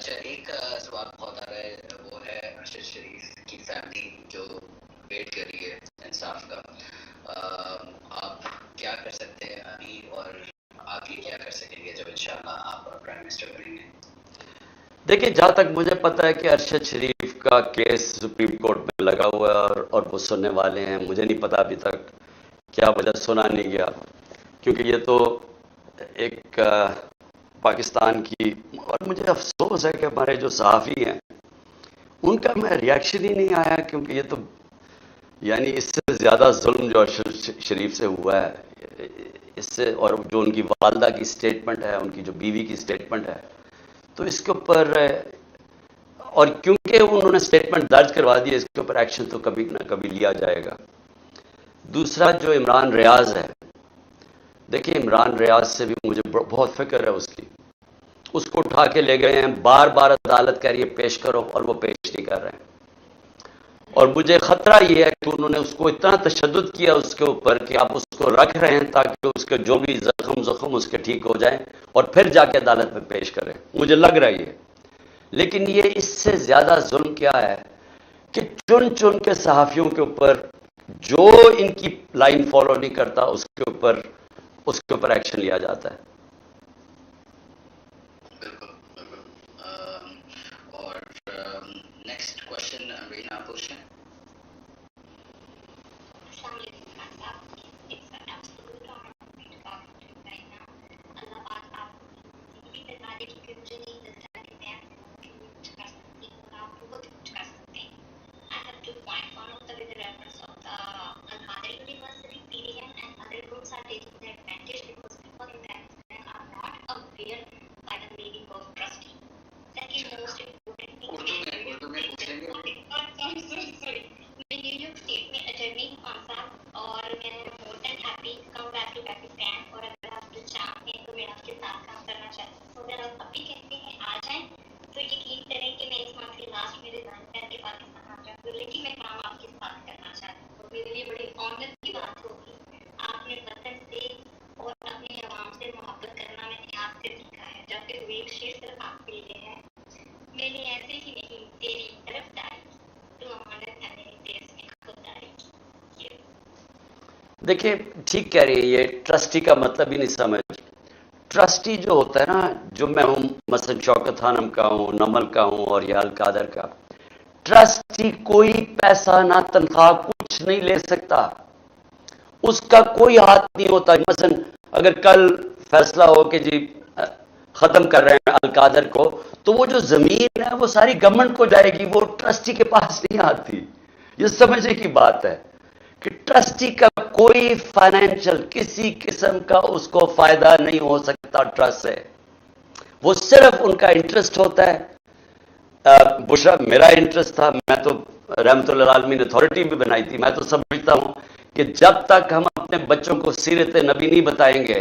اچھا ایک سوال بہت آ رہا ہے وہ ہے ارشد شریف کی فیملی جو ویٹ کر رہی ہے انصاف کا. آپ کیا کر سکتے ہیں ابھی اور آگے کیا کر سکیں گے جب انشاءاللہ آپ پرائم منسٹر بنیں گے؟ دیکھیے جہاں تک مجھے پتا ہے کہ ارشد شریف کا کیس سپریم کورٹ میں لگا ہوا ہے اور وہ سننے والے ہیں. مجھے نہیں پتا ابھی تک کیا وجہ سنا نہیں گیا، کیونکہ یہ تو ایک پاکستان کی، اور مجھے افسوس ہے کہ ہمارے جو صحافی ہیں ان کا میں ریاکشن ہی نہیں آیا، کیونکہ یہ تو یعنی اس سے زیادہ ظلم جو ارشد شریف سے ہوا ہے اس سے، اور جو ان کی والدہ کی سٹیٹمنٹ ہے، ان کی جو بیوی کی سٹیٹمنٹ ہے، تو اس کے اوپر، اور کیونکہ انہوں نے سٹیٹمنٹ درج کروا دی، اس کے اوپر ایکشن تو کبھی نہ کبھی لیا جائے گا. دوسرا جو عمران ریاض ہے، دیکھیں عمران ریاض سے بھی مجھے بہت فکر ہے اس کی. اس کو اٹھا کے لے گئے ہیں، بار بار عدالت کہہ رہی ہے پیش کرو، اور وہ پیش نہیں کر رہے ہیں. اور مجھے خطرہ یہ ہے کہ انہوں نے اس کو اتنا تشدد کیا اس کے اوپر کہ آپ اس کو رکھ رہے ہیں تاکہ اس کے جو بھی زخم اس کے ٹھیک ہو جائیں اور پھر جا کے عدالت میں پیش کریں. مجھے لگ رہا ہے یہ، لیکن یہ اس سے زیادہ ظلم کیا ہے کہ چن چن کے صحافیوں کے اوپر جو ان کی لائن فالو نہیں کرتا اس کے اوپر ایکشن لیا جاتا ہے. بالکل بالکل. اور نیکسٹ کوشچن رینا پوچھیں. السلام علیکم خان صاحب. It's an absolute honor for me to talk to you right now. اللہ پاک آپ کو زندگی بتا دے، کیونکہ مجھے نہیں لگتا کہ میں آپ کے لیے کچھ کر سکتی ہوں. آپ بہت کچھ کر سکتے ہیں. I have 2 points. One of them is the reference of the Al-Qadir University, PDM, and other groups are taking the advantage because people in Pakistan are not aware by the meaning of trustee. Second most important thing, Urdu میں پوچھ لیں گے. sorry. میں New York state میں attorney ہوں خان صاحب، اور میں more than happy come back to Pakistan. اور اگر آپ جو چاہتے ہیں تو میں آپ کے ساتھ کام کرنا چاہتی ہوں. اگر آپ ابھی کہتے ہیں آ جائیں تو یقین کریں کہ میں اس منتھ کے لاسٹ میں ریزائن کر کے پاکستان آ جاؤں گی، لیکن میں کام آپ کے ساتھ کرنا چاہتی ہوں. تو میرے لیے بڑی آنر کی بات ہوگی. آپ نے وطن سے اور اپنے عوام سے محبت کرنا میں نے آپ سے سیکھا ہے، جب کہ وہ ایک شعر صرف آپ کے لیے ہے. میں نے ایسے ہی نہیں تیری طرف ڈالی، تو امانت ہے میری دیس میں خود ڈالی. دیکھیں ٹھیک کہہ رہی ہے، یہ ٹرسٹی کا مطلب ہی نہیں سمجھ. ٹرسٹی جو ہوتا ہے نا، جو میں ہوں مثلا شوکت خانم کا ہوں، نمل کا ہوں اور یا القادر کا، ٹرسٹی کوئی پیسہ نہ تنخواہ کچھ نہیں لے سکتا، اس کا کوئی ہاتھ نہیں ہوتا. مثلا اگر کل فیصلہ ہو کہ جی ختم کر رہے ہیں القادر کو، تو وہ جو زمین ہے وہ ساری گورنمنٹ کو جائے گی، وہ ٹرسٹی کے پاس نہیں آتی. یہ سمجھنے کی بات ہے کہ ٹرسٹی کا کوئی فائنینشل کسی قسم کا اس کو فائدہ نہیں ہو سکتا ٹرسٹ سے. وہ صرف ان کا انٹرسٹ ہوتا ہے. بشرا میرا انٹرسٹ تھا، میں تو رحمت اللہ عالمین اتھارٹی بھی بنائی تھی. میں تو سمجھتا ہوں کہ جب تک ہم اپنے بچوں کو سیرت نبی نہیں بتائیں گے،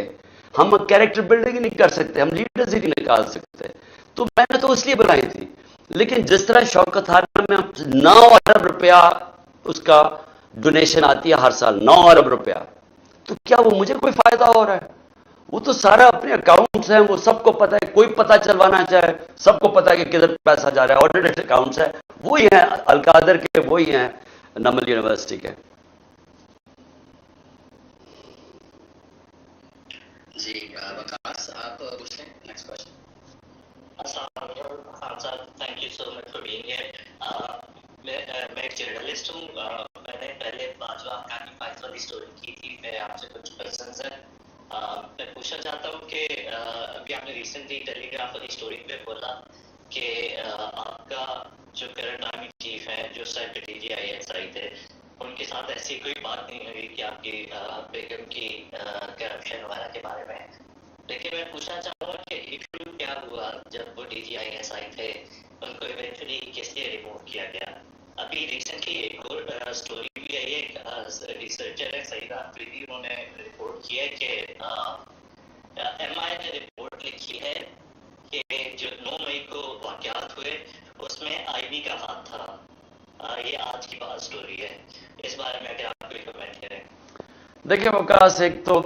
ہم کیریکٹر بلڈنگ ہی نہیں کر سکتے، ہم لیڈرز ہی نہیں نکال سکتے. تو میں نے تو اس لیے بنائی تھی. لیکن جس طرح شوکت خانم میں 9 ارب روپیہ اس کا ڈونیشن آتی ہے ہر سال، 9 ارب روپیہ، تو کیا وہ مجھے کوئی فائدہ ہو رہا ہے؟ وہ تو سارا اپنے اکاؤنٹس ہیں، وہ سب کو پتہ ہے. کوئی پتہ چلوانا چاہے سب کو پتہ ہے کہ کدھر پیسہ جا رہا ہے. آڈیٹڈ اکاؤنٹس ہیں، وہی ہیں القادر کے، وہی ہیں نمل یونیورسٹی کے. جی وکاس آپ پوچھ لیں نیکسٹ کوشچن. السلام علیکم خان صاحب، thank you so much for being here. میں ایک جرنلسٹ ہوں. میں نے پہلے جو آپ کی فائز والی اسٹوری کی تھی، میں آپ سے کچھ کوشچنز ہیں. میں پوچھنا چاہتا ہوں کہ ابھی آپ نے ریسنٹلی ٹیلی گراف والی اسٹوری پہ بولا کہ آپ کا جو کرنٹ آرمی چیف ہیں، جو سیکرٹری ISI تھے، ان کے ساتھ ایسی کوئی بات نہیں ہوئی کہ آپ کی بیگم کی کرپشن وغیرہ کے بارے میں. لیکن میں پوچھنا چاہوں گا کہ ایشو کیا ہوا جب وہ DGISI تھے، ان کو ایونچولی کس لیے ریموو کیا گیا؟ ابھی ریسنٹلی ایک اور اسٹوری بھی آئی ہے، ریسرچر ہے سعید آفریدی، انہوں نے رپورٹ کی ہے کہ MI نے رپورٹ لکھی ہے کہ جو 9 مئی کو واقعات ہوئے اس میں IB کا ہاتھ تھا. یہ آج کی بات اسٹوری ہے، اس بارے میں اگر آپ کوئی کمنٹ کریں. دیکھیں وکاس، ایک تو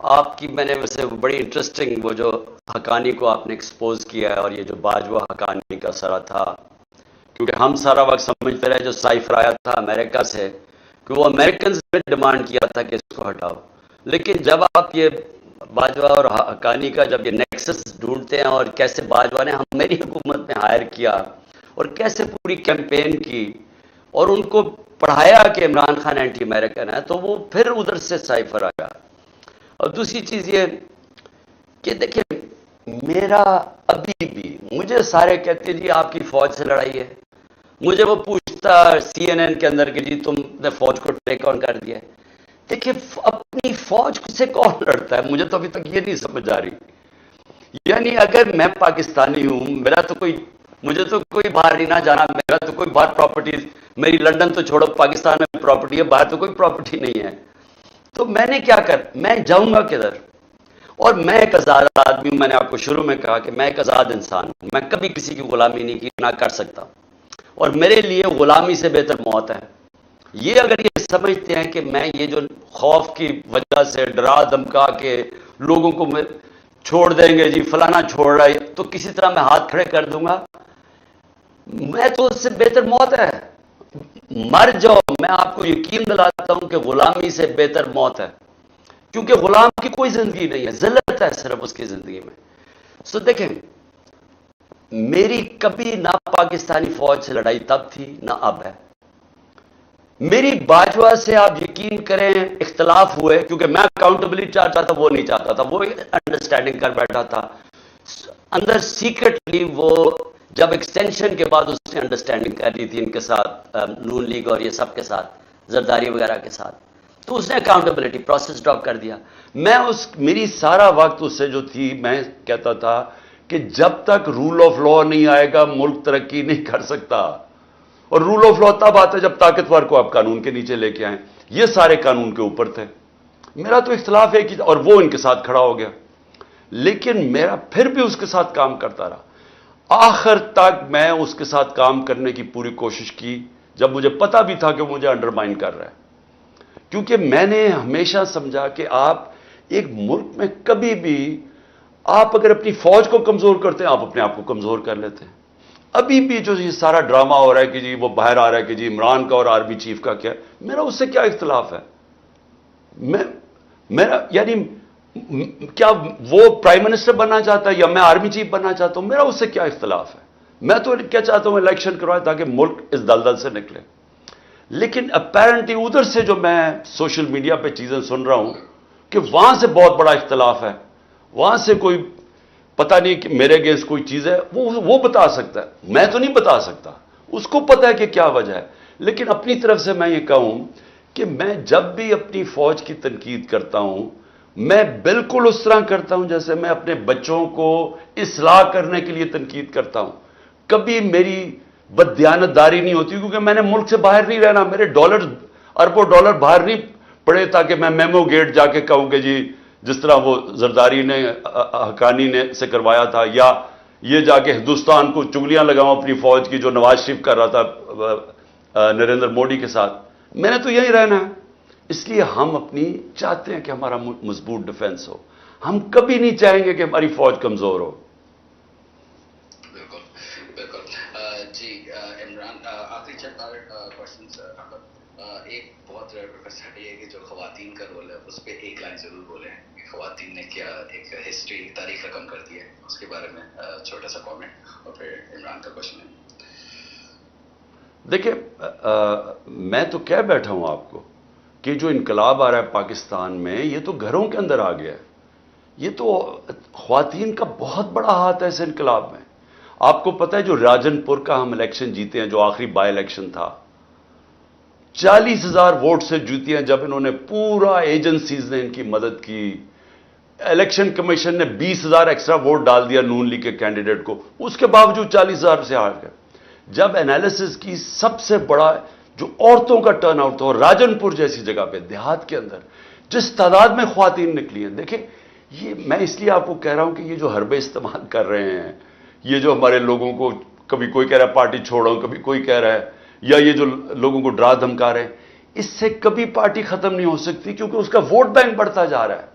آپ کی میں نے ویسے بڑی انٹرسٹنگ وہ جو حقانی کو آپ نے ایکسپوز کیا ہے اور یہ جو باجوہ حقانی کا سرا تھا، کیونکہ ہم سارا وقت سمجھتے رہے جو سائفر آیا تھا امریکہ سے کہ وہ امریکنز نے ڈیمانڈ کیا تھا کہ اس کو ہٹاؤ، لیکن جب آپ یہ باجوہ اور حقانی کا جب یہ نیکسس ڈھونڈتے ہیں اور کیسے باجوہ نے ہم میری حکومت میں ہائر کیا اور کیسے پوری کیمپین کی اور ان کو پڑھایا کہ عمران خان اینٹی امریکن ہے، تو وہ پھر ادھر سے سائفر آیا۔ اور دوسری چیز یہ کہ دیکھیں میرا ابھی بھی مجھے سارے کہتے ہیں جی آپ کی فوج سے لڑائی ہے، مجھے وہ پوچھتا CNN کے اندر کہ جی تم نے فوج کو ٹیک آن کر دیا ہے۔ دیکھیں اپنی فوج سے کون لڑتا ہے؟ مجھے تو ابھی تک یہ نہیں سمجھ آ رہی۔ یعنی اگر میں پاکستانی ہوں، مجھے تو کوئی باہر نہیں نہ جانا، میرا تو کوئی باہر پراپرٹی، میری لندن تو چھوڑو پاکستان میں پراپرٹی ہے، باہر تو کوئی پراپرٹی نہیں ہے، تو میں نے کیا میں جاؤں گا کدھر؟ اور میں ایک آزاد آدمی ہوں، میں نے آپ کو شروع میں کہا کہ میں ایک آزاد انسان ہوں، میں کبھی کسی کی غلامی نہیں کی، نہ کر سکتا، اور میرے لیے غلامی سے بہتر موت ہے۔ یہ اگر یہ سمجھتے ہیں کہ میں یہ جو خوف کی وجہ سے ڈرا دھمکا کے لوگوں کو چھوڑ دیں گے جی فلانا چھوڑ رہا ہے تو کسی طرح میں ہاتھ کھڑے کر دوں گا، میں تو اس سے بہتر موت ہے، مر جاؤ۔ میں آپ کو یقین دلاتا ہوں کہ غلامی سے بہتر موت ہے، کیونکہ غلام کی کوئی زندگی نہیں ہے، ذلت ہے صرف اس کی زندگی میں۔ سو دیکھیں میری کبھی نہ پاکستانی فوج سے لڑائی تب تھی نہ اب ہے، میری باجوہ سے آپ یقین کریں اختلاف ہوئے کیونکہ میں اکاؤنٹیبلٹی چاہتا تھا، وہ نہیں چاہتا تھا، وہ انڈرسٹینڈنگ کر بیٹھا تھا اندر سیکرٹلی۔ وہ جب ایکسٹینشن کے بعد اس نے انڈرسٹینڈنگ کر لی تھی ان کے ساتھ، نون لیگ اور یہ سب کے ساتھ، زرداری وغیرہ کے ساتھ، تو اس نے اکاؤنٹیبلٹی پروسیس ڈراپ کر دیا۔ میری سارا وقت اس سے جو تھی، میں کہتا تھا کہ جب تک رول آف لا نہیں آئے گا ملک ترقی نہیں کر سکتا، اور رول آف لا تب آتا ہے جب طاقتور کو آپ قانون کے نیچے لے کے آئیں، یہ سارے قانون کے اوپر تھے۔ میرا تو اختلاف ہے کہ اور وہ ان کے ساتھ کھڑا ہو گیا، لیکن میرا پھر بھی اس کے ساتھ کام کرتا رہا، آخر تک میں اس کے ساتھ کام کرنے کی پوری کوشش کی جب مجھے پتا بھی تھا کہ وہ مجھے انڈرمائن کر رہا ہے، کیونکہ میں نے ہمیشہ سمجھا کہ آپ ایک ملک میں کبھی بھی آپ اگر اپنی فوج کو کمزور کرتے ہیں آپ اپنے آپ کو کمزور کر لیتے ہیں۔ ابھی بھی جو یہ سارا ڈرامہ ہو رہا ہے کہ جی وہ باہر آ رہا ہے کہ جی عمران کا اور آرمی چیف کا کیا، میرا اس سے کیا اختلاف ہے؟ میرا یعنی کیا وہ پرائم منسٹر بننا چاہتا ہے یا میں آرمی چیف بننا چاہتا ہوں، میرا اس سے کیا اختلاف ہے؟ میں تو کیا چاہتا ہوں الیکشن کروائے تاکہ ملک اس دلدل سے نکلے، لیکن اپیرنٹلی ادھر سے جو میں سوشل میڈیا پہ چیزیں سن رہا ہوں کہ وہاں سے بہت بڑا اختلاف ہے، وہاں سے کوئی پتہ نہیں کہ میرے اگینسٹ کوئی چیز ہے، وہ بتا سکتا ہے، میں تو نہیں بتا سکتا، اس کو پتہ ہے کہ کیا وجہ ہے۔ لیکن اپنی طرف سے میں یہ کہوں کہ میں جب بھی اپنی فوج کی تنقید کرتا ہوں میں بالکل اس طرح کرتا ہوں جیسے میں اپنے بچوں کو اصلاح کرنے کے لیے تنقید کرتا ہوں، کبھی میری بددیانتداری نہیں ہوتی، کیونکہ میں نے ملک سے باہر نہیں رہنا، میرے اربوں ڈالر باہر نہیں پڑے تاکہ میں میمو گیٹ جا کے کہوں کہ جی جس طرح وہ زرداری نے حقانی نے سے کروایا تھا، یا یہ جا کے ہندوستان کو چگلیاں لگاؤں اپنی فوج کی جو نواز شریف کر رہا تھا نریندر موڈی کے ساتھ، میں نے تو یہی رہنا ہے۔ اس لیے ہم اپنی چاہتے ہیں کہ ہمارا مضبوط ڈیفنس ہو، ہم کبھی نہیں چاہیں گے کہ ہماری فوج کمزور ہو۔ بالکل بالکل جی عمران، آخری چند کوشچنس، ایک بہت ریئر ریکویسٹ ہے کہ جو خواتین کا رول ہے اس پہ ایک لائن ضرور بولیں کہ خواتین نے کیا ایک ہسٹری تاریخ رقم کر دی ہے، اس کے بارے میں چھوٹا سا کامنٹ، اور پھر عمران کا کوشچن ہے۔ دیکھیں میں تو کہہ بیٹھا ہوں آپ کو کہ جو انقلاب آ رہا ہے پاکستان میں یہ تو گھروں کے اندر آ گیا ہے، یہ تو خواتین کا بہت بڑا ہاتھ ہے اس انقلاب میں۔ آپ کو پتہ ہے جو راجن پور کا ہم الیکشن جیتے ہیں، جو آخری بائی الیکشن تھا، 40,000 ووٹ سے جیتی ہیں، جب انہوں نے پورا ایجنسیز نے ان کی مدد کی، الیکشن کمیشن نے 20,000 ایکسٹرا ووٹ ڈال دیا نون لیگ کے کینڈیڈیٹ کو، اس کے باوجود 40,000 سے ہار گئے۔ جب انالیسس کی سب سے بڑا جو عورتوں کا ٹرن آؤٹ تھا، اور راجن پور جیسی جگہ پہ دیہات کے اندر جس تعداد میں خواتین نکلی ہیں، دیکھیں یہ میں اس لیے آپ کو کہہ رہا ہوں کہ یہ جو حربے استعمال کر رہے ہیں، یہ جو ہمارے لوگوں کو کبھی کوئی کہہ رہا ہے پارٹی چھوڑو، کبھی کوئی کہہ رہا ہے، یا یہ جو لوگوں کو ڈرا دھمکا رہے ہیں، اس سے کبھی پارٹی ختم نہیں ہو سکتی، کیونکہ اس کا ووٹ بینک بڑھتا جا رہا ہے۔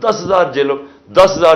10,000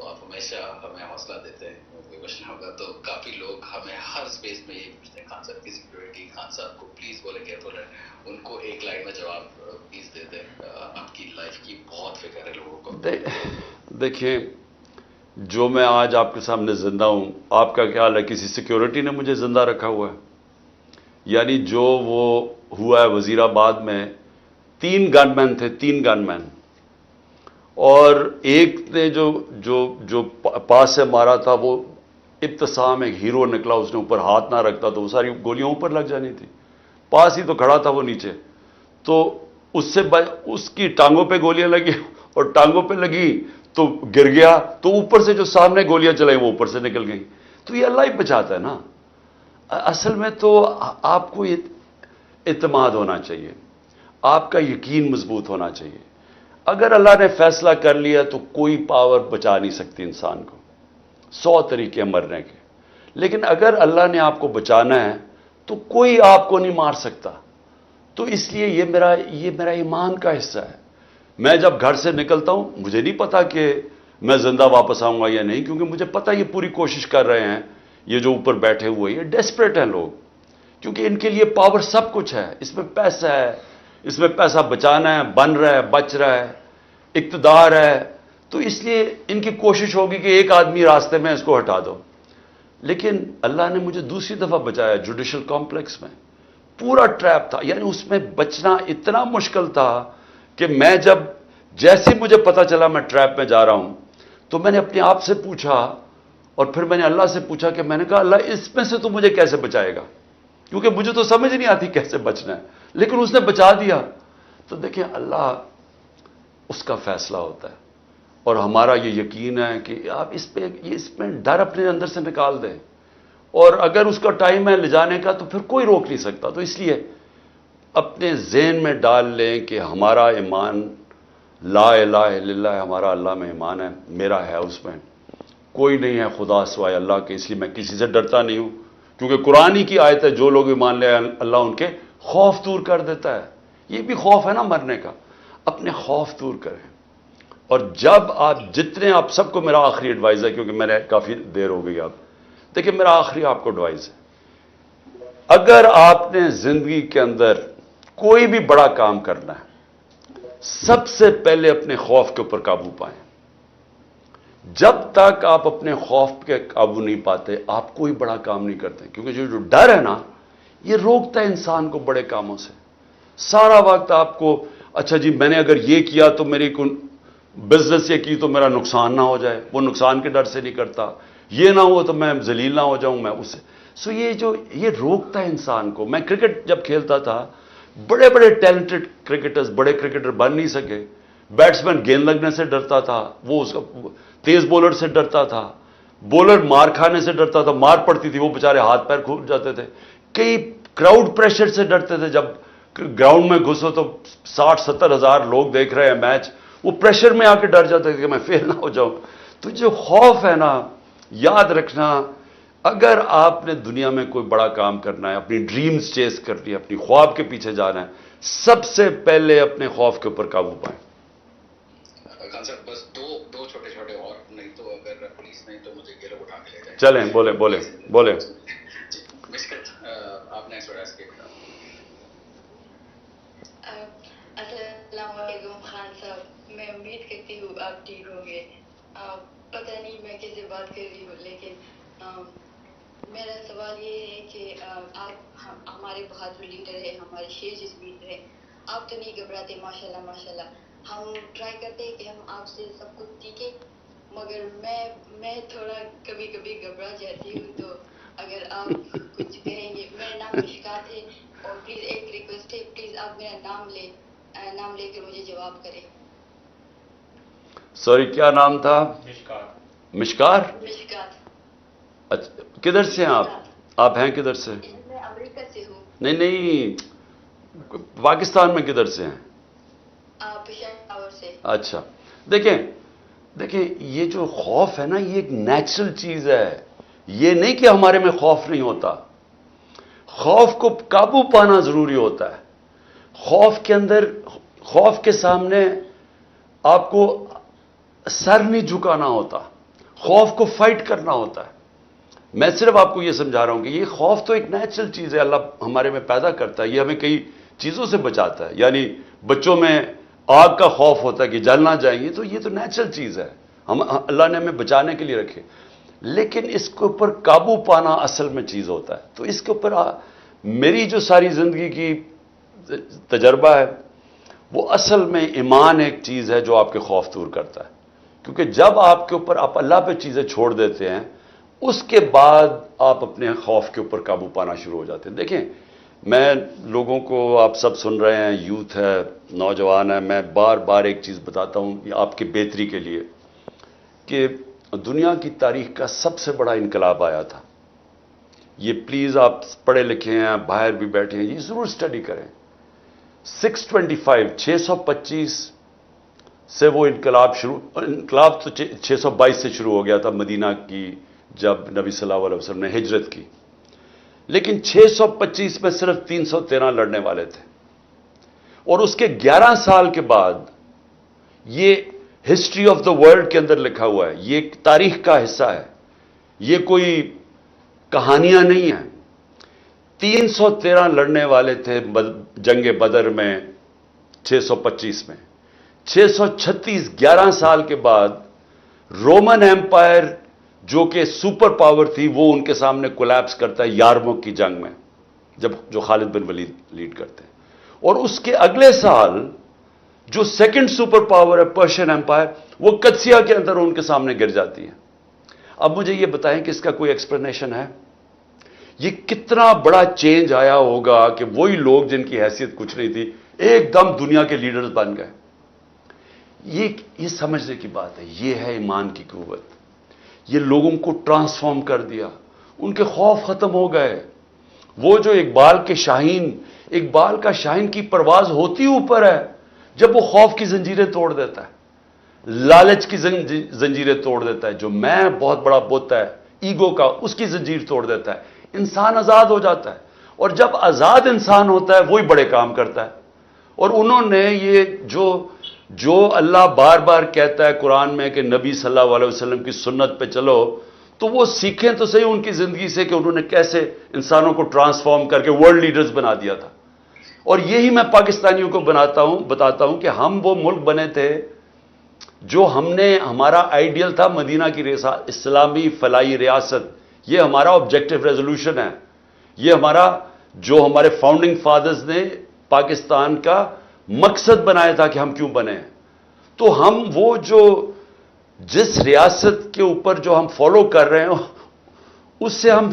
تو آپ ہمیشہ ہمیں حوصلہ دیتے ہیں. کوئی کوشچن ہوگا تو کافی لوگ ہمیں ہر اسپیس میں یہی پوچھتے ہیں خان صاحب کی سیکورٹی. خان صاحب کو پلیز بولیں گے تو ان کو ایک لائن میں جواب پلیز دے دیں. آپ کی لائف کی بہت فکر ہے لوگوں کو. دیکھیں جو میں آج آپ کے سامنے زندہ ہوں، آپ کا خیال ہے کسی سیکیورٹی نے مجھے زندہ رکھا ہوا ہے؟ یعنی جو وہ ہوا ہے وزیر آباد میں 3 گن مین تھے، 3 گن مین، اور ایک نے جو پاس سے مارا تھا وہ ابتسام ایک ہیرو نکلا، اس نے اوپر ہاتھ نہ رکھتا تو وہ ساری گولیاں اوپر لگ جانی تھی. پاس ہی تو کھڑا تھا وہ نیچے، تو اس کی ٹانگوں پہ گولیاں لگی اور ٹانگوں پہ لگی تو گر گیا، تو اوپر سے جو سامنے گولیاں چلائیں وہ اوپر سے نکل گئیں. تو یہ اللہ ہی بچاتا ہے نا. اصل میں تو آپ کو اعتماد ہونا چاہیے، آپ کا یقین مضبوط ہونا چاہیے. اگر اللہ نے فیصلہ کر لیا تو کوئی پاور بچا نہیں سکتی انسان کو. 100 طریقے مرنے کے، لیکن اگر اللہ نے آپ کو بچانا ہے تو کوئی آپ کو نہیں مار سکتا. تو اس لیے یہ میرا ایمان کا حصہ ہے. میں جب گھر سے نکلتا ہوں مجھے نہیں پتا کہ میں زندہ واپس آؤں گا یا نہیں، کیونکہ مجھے پتا یہ پوری کوشش کر رہے ہیں، یہ جو اوپر بیٹھے ہوئے یہ ڈیسپریٹ ہیں لوگ، کیونکہ ان کے لیے پاور سب کچھ ہے. اس میں پیسہ ہے، اس میں پیسہ بچانا ہے، بن رہا ہے، بچ رہا ہے، اقتدار ہے. تو اس لیے ان کی کوشش ہوگی کہ ایک آدمی راستے میں اس کو ہٹا دو. لیکن اللہ نے مجھے دوسری دفعہ بچایا جوڈیشل کمپلیکس میں. پورا ٹریپ تھا، یعنی اس میں بچنا اتنا مشکل تھا کہ میں جیسے مجھے پتا چلا میں ٹریپ میں جا رہا ہوں تو میں نے اپنے آپ سے پوچھا، اور پھر میں نے اللہ سے پوچھا کہ میں نے کہا اللہ اس میں سے تو مجھے کیسے بچائے گا، کیونکہ مجھے تو سمجھ نہیں آتی کیسے بچنا ہے، لیکن اس نے بچا دیا. تو دیکھیں اللہ اس کا فیصلہ ہوتا ہے، اور ہمارا یہ یقین ہے کہ آپ اس میں ڈر اپنے اندر سے نکال دیں، اور اگر اس کا ٹائم ہے لے جانے کا تو پھر کوئی روک نہیں سکتا. تو اس لیے اپنے ذہن میں ڈال لیں کہ ہمارا ایمان لا الہ الا اللہ ہے، ہمارا اللہ میں ایمان ہے، میرا ہے، اس میں کوئی نہیں ہے خدا سوائے اللہ کے. اس لیے میں کسی سے ڈرتا نہیں ہوں، کیونکہ قرآن ہی کی آیت ہے جو لوگ ایمان لے اللہ ان کے خوف دور کر دیتا ہے. یہ بھی خوف ہے نا مرنے کا، اپنے خوف دور کریں. اور جب آپ سب کو میرا آخری ایڈوائز ہے، کیونکہ میں نے کافی دیر ہو گئی، آپ دیکھیں میرا آخری آپ کو ایڈوائز ہے، اگر آپ نے زندگی کے اندر کوئی بھی بڑا کام کرنا ہے سب سے پہلے اپنے خوف کے اوپر قابو پائیں. جب تک آپ اپنے خوف کے قابو نہیں پاتے آپ کوئی بڑا کام نہیں کرتے، کیونکہ جو ڈر ہے نا یہ روکتا ہے انسان کو بڑے کاموں سے. سارا وقت آپ کو اچھا جی میں نے اگر یہ کیا تو میری بزنس یہ کی تو میرا نقصان نہ ہو جائے، وہ نقصان کے ڈر سے نہیں کرتا، یہ نہ ہو تو میں ذلیل نہ ہو جاؤں میں اس سے. یہ روکتا ہے انسان کو. میں کرکٹ جب کھیلتا تھا بڑے بڑے ٹیلنٹڈ کرکٹرز بڑے کرکٹر بن نہیں سکے. بیٹسمین گیند لگنے سے ڈرتا تھا، وہ اس کا تیز بولر سے ڈرتا تھا، بولر مار کھانے سے ڈرتا تھا، مار پڑتی تھی وہ بیچارے ہاتھ پیر کھل جاتے تھے. کئی کراؤڈ پریشر سے ڈرتے تھے، جب گراؤنڈ میں گھسو تو 60-70 ہزار لوگ دیکھ رہے ہیں میچ، وہ پریشر میں آ کے ڈر جاتے تھے کہ میں فیل نہ ہو جاؤں. تو جو خوف ہے نا، یاد رکھنا اگر آپ نے دنیا میں کوئی بڑا کام کرنا ہے، اپنی ڈریمز چیز کرنی ہے، اپنی خواب کے پیچھے جانا ہے، سب سے پہلے اپنے خوف کے اوپر قابو پائیں. خان صاحب بس دو چھوٹے چھوٹے اور، نہیں تو اگر پولیس نہیں تو مجھے یہ لوگ اٹھا کے لے جائیں. چلیں بولیں. جی مشکل آپ نے ایکسپرٹائز کیا. السلام علیکم خان صاحب، میں امید کرتی ہوں آپ ٹھیک ہوں گے. پتہ نہیں میں کیسے بات کر رہی ہوں، لیکن میرا سوال یہ ہے کہ آپ ہمارے بہادر لیڈر ہیں، ہمارے شیر جسمین ہیں، آپ تو نہیں گھبراتے ماشاءاللہ ماشاءاللہ. ہم ٹرائی کرتے ہیں کہ ہم آپ سے سب کچھ سیکھیں، مگر میں تھوڑا کبھی گھبرا جاتی ہوں. تو اگر آپ کچھ کہیں گے. میرا نام مشکات ہے، اور پلیز ایک ریکویسٹ ہے، پلیز آپ میرا نام لے کر مجھے جواب کریں. سوری کیا نام تھا؟ مشکار. اچھا کدھر سے ہیں آپ ہیں کدھر سے؟ میں امریکہ سے ہوں. نہیں پاکستان میں کدھر سے ہیں؟ پشاور سے. اچھا دیکھیں یہ جو خوف ہے نا یہ ایک نیچرل چیز ہے. یہ نہیں کہ ہمارے میں خوف نہیں ہوتا، خوف کو قابو پانا ضروری ہوتا ہے. خوف کے سامنے آپ کو سر نہیں جھکانا ہوتا. خوف کو فائٹ کرنا ہوتا ہے. میں صرف آپ کو یہ سمجھا رہا ہوں کہ یہ خوف تو ایک نیچرل چیز ہے, اللہ ہمارے میں پیدا کرتا ہے, یہ ہمیں کئی چیزوں سے بچاتا ہے. یعنی بچوں میں آگ کا خوف ہوتا ہے کہ جل نہ جائیں گے, تو یہ تو نیچرل چیز ہے, اللہ نے ہمیں بچانے کے لیے رکھے. لیکن اس کے اوپر قابو پانا اصل میں چیز ہوتا ہے. تو اس کے اوپر میری جو ساری زندگی کی تجربہ ہے وہ اصل میں ایمان ایک چیز ہے جو آپ کے خوف دور کرتا ہے. کیونکہ جب آپ کے اوپر آپ اللہ پہ چیزیں چھوڑ دیتے ہیں, اس کے بعد آپ اپنے خوف کے اوپر قابو پانا شروع ہو جاتے ہیں. دیکھیں, میں لوگوں کو, آپ سب سن رہے ہیں, یوتھ ہے, نوجوان ہے, میں بار بار ایک چیز بتاتا ہوں آپ کی بہتری کے لیے کہ دنیا کی تاریخ کا سب سے بڑا انقلاب آیا تھا. یہ پلیز آپ پڑھے لکھے ہیں, باہر بھی بیٹھے ہیں, یہ ضرور اسٹڈی کریں. 625 سے وہ انقلاب تو 622 سے شروع ہو گیا تھا مدینہ کی, جب نبی صلی اللہ علیہ وسلم نے ہجرت کی. لیکن 625 میں صرف 313 لڑنے والے تھے, اور اس کے 11 سال کے بعد یہ ہسٹری آف دا ورلڈ کے اندر لکھا ہوا ہے, یہ ایک تاریخ کا حصہ ہے, یہ کوئی کہانیاں نہیں ہیں. 313 لڑنے والے تھے جنگ بدر میں 625 میں. 636 11 سال کے بعد رومن ایمپائر جو کہ سپر پاور تھی وہ ان کے سامنے کولیپس کرتا ہے یارموک کی جنگ میں, جو خالد بن ولید لیڈ کرتے ہیں. اور اس کے اگلے سال جو سیکنڈ سپر پاور ہے پرشین ایمپائر, وہ قدسیہ کے اندر ان کے سامنے گر جاتی ہے. اب مجھے یہ بتائیں کہ اس کا کوئی ایکسپلینیشن ہے؟ یہ کتنا بڑا چینج آیا ہوگا کہ وہی لوگ جن کی حیثیت کچھ نہیں تھی ایک دم دنیا کے لیڈرز بن گئے. یہ سمجھنے کی بات ہے, یہ ہے ایمان کی قوت. یہ لوگوں کو ٹرانسفارم کر دیا, ان کے خوف ختم ہو گئے. وہ جو اقبال کا شاہین کی پرواز ہوتی اوپر ہے جب وہ خوف کی زنجیریں توڑ دیتا ہے, لالچ کی زنجیریں توڑ دیتا ہے, جو میں بہت بڑا بت ہے ایگو کا, اس کی زنجیر توڑ دیتا ہے, انسان آزاد ہو جاتا ہے. اور جب آزاد انسان ہوتا ہے وہی بڑے کام کرتا ہے. اور انہوں نے یہ جو اللہ بار بار کہتا ہے قرآن میں کہ نبی صلی اللہ علیہ وسلم کی سنت پہ چلو, تو وہ سیکھیں تو صحیح ان کی زندگی سے کہ انہوں نے کیسے انسانوں کو ٹرانسفارم کر کے ورلڈ لیڈرز بنا دیا تھا. اور یہی میں پاکستانیوں کو بتاتا ہوں کہ ہم وہ ملک بنے تھے جو ہمارا آئیڈیل تھا مدینہ کی اسلامی فلاحی ریاست. یہ ہمارا آبجیکٹو ریزولوشن ہے, یہ جو ہمارے فاؤنڈنگ فادرز نے پاکستان کا مقصد بنایا تھا کہ ہم کیوں بنے ہیں. تو ہم وہ جس ریاست کے اوپر جو ہم فالو کر رہے ہیں اس سے ہم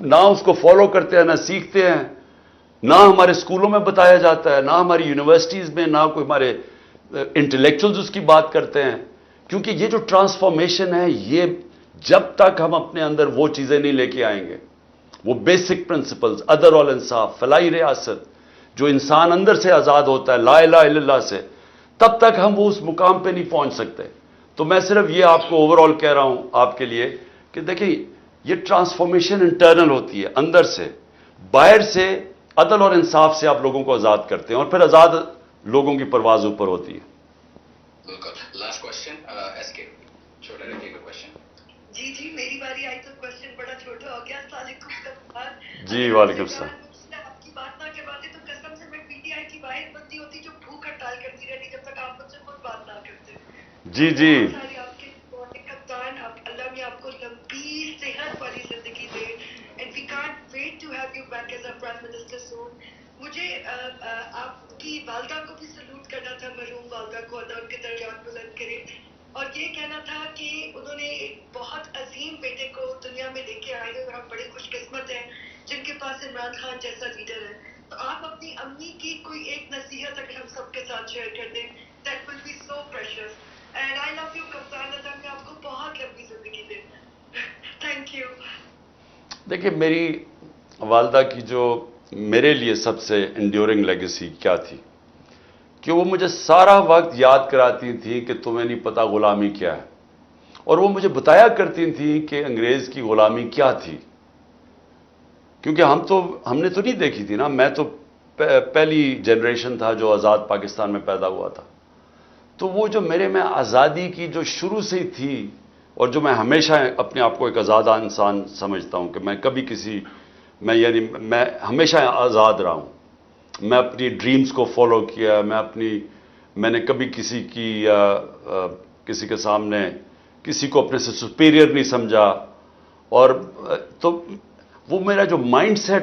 نہ اس کو فالو کرتے ہیں, نہ سیکھتے ہیں, نہ ہمارے اسکولوں میں بتایا جاتا ہے, نہ ہماری یونیورسٹیز میں, نہ کوئی ہمارے انٹلیکچوئلز اس کی بات کرتے ہیں. کیونکہ یہ جو ٹرانسفارمیشن ہے, یہ جب تک ہم اپنے اندر وہ چیزیں نہیں لے کے آئیں گے, وہ بیسک پرنسپلز, عدل اور انصاف, فلاحی ریاست, جو انسان اندر سے آزاد ہوتا ہے لا الہ الا اللہ سے, تب تک ہم وہ اس مقام پہ نہیں پہنچ سکتے. تو میں صرف یہ آپ کو اوور آل کہہ رہا ہوں آپ کے لیے کہ دیکھیں, یہ ٹرانسفارمیشن انٹرنل ہوتی ہے, اندر سے. باہر سے عدل اور انصاف سے آپ لوگوں کو آزاد کرتے ہیں, اور پھر آزاد لوگوں کی پرواز اوپر ہوتی ہے. بالکل. لاسٹ کوشچن ایس کے, چھوٹا رکھیے گا کوشچن. جی میری باری آئی تو کوشچن بڑا چھوٹا ہو گیا. السلام علیکم. جی وعلیکم السلام. آپ کی بات نہ کرواتے تو قسم سے میں پی ٹی آئی کی واحد بندی ہوتی جو بھوک ہڑتال کرتی رہتی جب تک آپ مجھ سے خود بات نہ کرتے. جی ساری آپ کے کپتان, اللہ میں آپ کو لمبی صحت والی زندگی دے. And we can't wait to have you back as a prime minister soon. مجھے آپ کی والدہ کو بھی سلوٹ کرنا تھا, مرحوم والدہ کو, اللہ ان کے درجات بلند کرے. اور یہ کہنا تھا کہ انہوں نے ایک بہت عظیم بیٹے کو دنیا میں لے کے آئے اور ہم بڑے خوش قسمت ہیں جن کے پاس عمران خان جیسا لیڈر ہے. تو آپ اپنی امی کی کوئی ایک نصیحت اگر ہم سب کے ساتھ شیئر کر دیں, that will be so precious. And I love you captain, اللہ میں آپ کو بہت لمبی زندگی دے. Thank you. دیکھیے, میری والدہ کی جو میرے لیے سب سے انڈیورنگ لیگیسی کیا تھی کہ وہ مجھے سارا وقت یاد کراتی تھیں کہ تمہیں نہیں پتا غلامی کیا ہے, اور وہ مجھے بتایا کرتی تھیں کہ انگریز کی غلامی کیا تھی. کیونکہ ہم نے تو نہیں دیکھی تھی نا, میں تو پہلی جنریشن تھا جو آزاد پاکستان میں پیدا ہوا تھا. تو وہ جو میرے میں آزادی کی جو شروع سے ہی تھی اور جو میں ہمیشہ اپنے آپ کو ایک آزادہ انسان سمجھتا ہوں کہ میں ہمیشہ آزاد رہا ہوں. میں اپنی ڈریمز کو فالو کیا. میں نے کبھی کسی کے سامنے کسی کو اپنے سے سپیریئر نہیں سمجھا. اور تو وہ میرا جو مائنڈ سیٹ